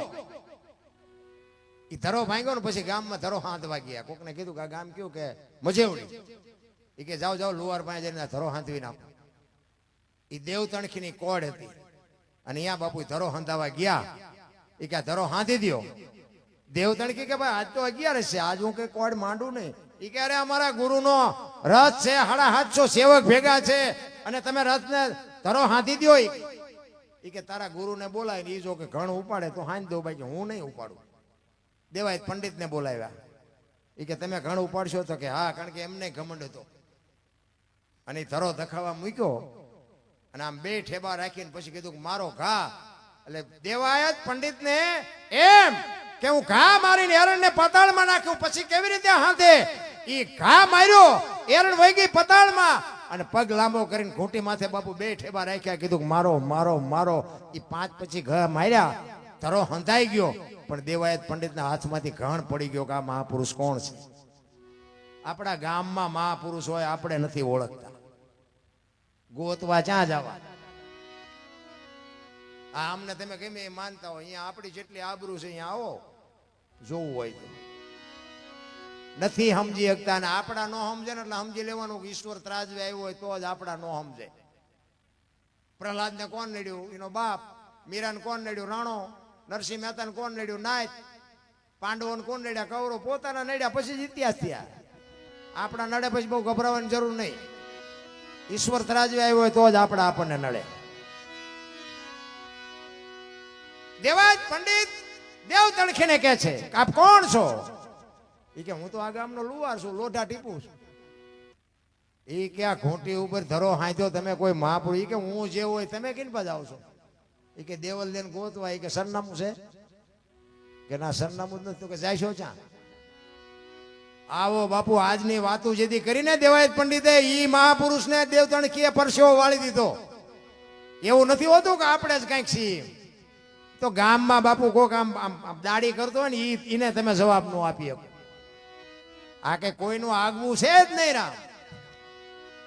એ ધરો ભાંગ્યો ને પછી ગામમાં ધરો હાંધવા ગયા. કોકને કીધું કે આ ગામ કયું? કે મજવડી. એ કે જાઓ જાઓ લુવાર પાસે જઈને ધરો હાંધવી નાખો. એ દેવ તણખીની કોડ હતી અને અહીંયા બાપુ ધરો હાંધવા ગયા. એ કે ધરો હાંધી દો. દેવ તણખી કે ભાઈ આજ તો 11 છે, આજ હું કઈ કોડ માંડું નહીં. એ કે અરે અમારા ગુરુનો રથ છે, 750 સેવક ભેગા છે અને તમે રથને ધરો હાંધી દો. એ કે તારા ગુરુને બોલાય ને એ જો કે ઘણ ઉપાડે તો હાંધી દો, બાકી હું નહીં ઉપાડું. દેવાયત પંડિતને બોલાવ્યા. એ કે તમે ઘણ ઉપાડશો? તો કે હા, કારણ કે એમને ઘમંડ હતો. અને ધરો દખાવા મૂક્યો અને આમ બે ઠેબા રાખીને પછી કીધું કે મારો ઘા. એટલે દેવાયત પંડિતને એમ કે હું ઘા મારીને એરણને પાતાળમાં નાખ્યું પછી કેવી રીતે હાંધે? એ ઘા માર્યો, એરણ વહી ગઈ પાતાળમાં અને પગ લાંબો કરીને ઘૂંટી માથે બાપુ બે ઠેબા રાખ્યા. કીધું કે મારો મારો મારો. એ 5 પછી ઘા માર્યા. ધરો હંધાઈ ગયો પણ દેવાયત પંડિતના હાથમાંથી ઘણ પડી ગયો કે આ મહાપુરુષ કોણ છે? આપણા ગામમાં મહાપુરુષ હોય આપણે નથી ઓળખતા. ગોતવા ક્યાં જવા? આમને તમે ગમે માનતા હોય, અહીંયા આપણી જેટલી આબરૂ છે અહીંયા આવો જોવું હોય તો નથી સમજી શકતા. ને આપણા નો સમજે ને એટલે સમજી લેવાનું કે ઈશ્વર ત્રાજવે આવ્યો હોય તો જ આપણા નો સમજે. પ્રહલાદ ને કોણ નડ્યું? એનો બાપ. મીરાને કોણ નડ્યું? રાણો. નરસિંહ મહેતાને કોણ નડ્યું? નાયક. પાંડવોને કોણ નડ્યા? કૌરવ. પોતાના નડ્યા પછી જ ઇતિહાસ થયા. આપણા નડે પછી બહુ ગભરાવાની જરૂર નહીં. ઈશ્વર ત્રાજવે આવ્યો હોય તો જ આપણા આપણને નડે. દેવાયત પંડિત દેવ તણખીને કહે છે કે આપ કોણ છો? એ કે હું તો આ ગામનો લુવાર છું, લોઢા ટીપું છું. એ કે આ ઘોંટી ઉપર ધરો હાંધ્યો તમે કોઈ મહાપુરુષ? એ કે હું જે હોય તમે કેમ બજાવો છો? એ કે દેવલ લઈને ગોતવા, એ કે સરનામું છે કે ના સરનામું જ નથી. તો કે જાય છો ચા. આવો બાપુ આજની વાતો જેથી કરીને દેવાયત પંડિતે ઈ મહાપુરુષને દેવતણ કે પરસેવો વાળી દીધો. એવું નથી હોતું કે આપણે જ કંઈક છીએ. તો ગામમાં બાપુ કોક આમ દાડી કરતો હોય ને એને તમે જવાબ ન આપી શકો. આ કે કોઈનું આગવું છે જ નહીં રામ.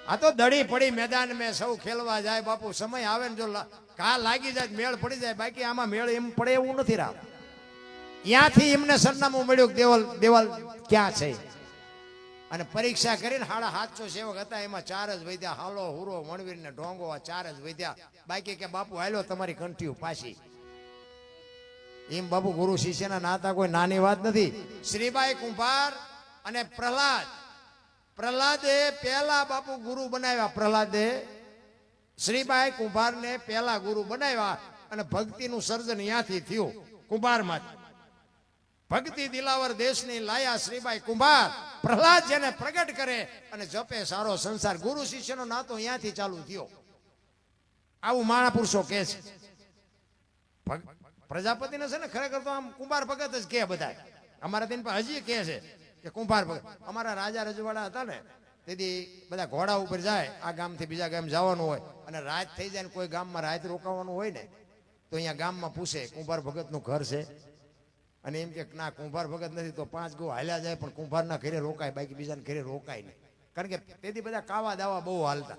આ તો દડી પડી મેદાન મેં સૌ ખેલવા જાય બાપુ. સમય આવે ને જો કા લાગી જાય મેળ પડી જાય. બાકી આમાં મેળ એમ પડે એવું નથી રામ. ત્યાંથી એમને સરનામું મળ્યું કે દેવલ ક્યાં છે. અને પરીક્ષા કરીને 750 સેવક હતા, એમાં 4 જ વધ્યા. હાલો હુરો મણવીર ને ઢોંગો આ 4 જ વધ્યા. બાકી કે બાપુ હાલો તમારી કંઠીઓ પાછી. એમ બાપુ ગુરુ શિષ્યના નાતા કોઈ નાની વાત નથી. શ્રીબાઈ કુંભાર અને પ્રહલાદે પહેલા બાપુ ગુરુ બનાવ્યા. પ્રહલાદે શ્રીબાઈ કુંભારને પહેલા ગુરુ બનાવ્યા. અને ભક્તિનું સર્જન ત્યાંથી થયું કુંભારમાંથી. ભક્તિ દિલાવર દેશની લાયા શ્રીબાઈ કુંભાર. પ્રહલાદ જેને પ્રગટ કરે અને જપે સારો સંસાર. ગુરુ શિષ્યનો નાતો ત્યાંથી ચાલુ થયો. આવું મહાપુરુષો કહે છે. પ્રજાપતિને છે ને ખરેખર તો આમ કુંભાર ભગત જ કહે બધા. અમારા તેની પર હજી કહે છે કે કુંભાર ભગત. અમારા રાજા રજવાડા હતા ને તેથી બધા ઘોડા ઉપર જાય. આ ગામથી બીજા ગામ જવાનું હોય અને રાત થઈ જાય ને કોઈ ગામમાં રાત રોકાવાનું હોય ને તો અહીંયા ગામમાં પૂછે કુંભાર ભગતનું ઘર છે. અને એમ કે ના કુંભાર ભગત નથી તો 5 ગો હાલ્યા જાય પણ કુંભારના ઘરે રોકાય, બાકી બીજાના ઘરે રોકાય નહીં. કારણ કે તેથી બધા કાવા દાવા બહુ હાલતા.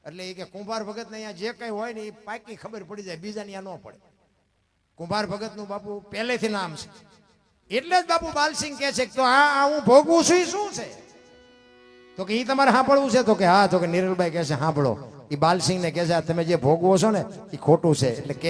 એટલે એ કે કુંભાર ભગતને અહીંયા જે કંઈ હોય ને એ પાકી ખબર પડી જાય, બીજાને અહીંયા ન પડે. કુંભાર ભગતનું બાપુ પહેલેથી નામ છે. એટલે જ બાપુ બાલસિંહ કહે છે તો આ હું ભોગવું છું એ શું છે. તો કે એ તમારે સાંભળવું છે. તો કે હા. તો કે નિરલભાઈ કહે છે સાંભળો. એ બાલસિંહને કહે છે તમે જે ભોગવો છો ને એ ખોટું છે. એટલે કે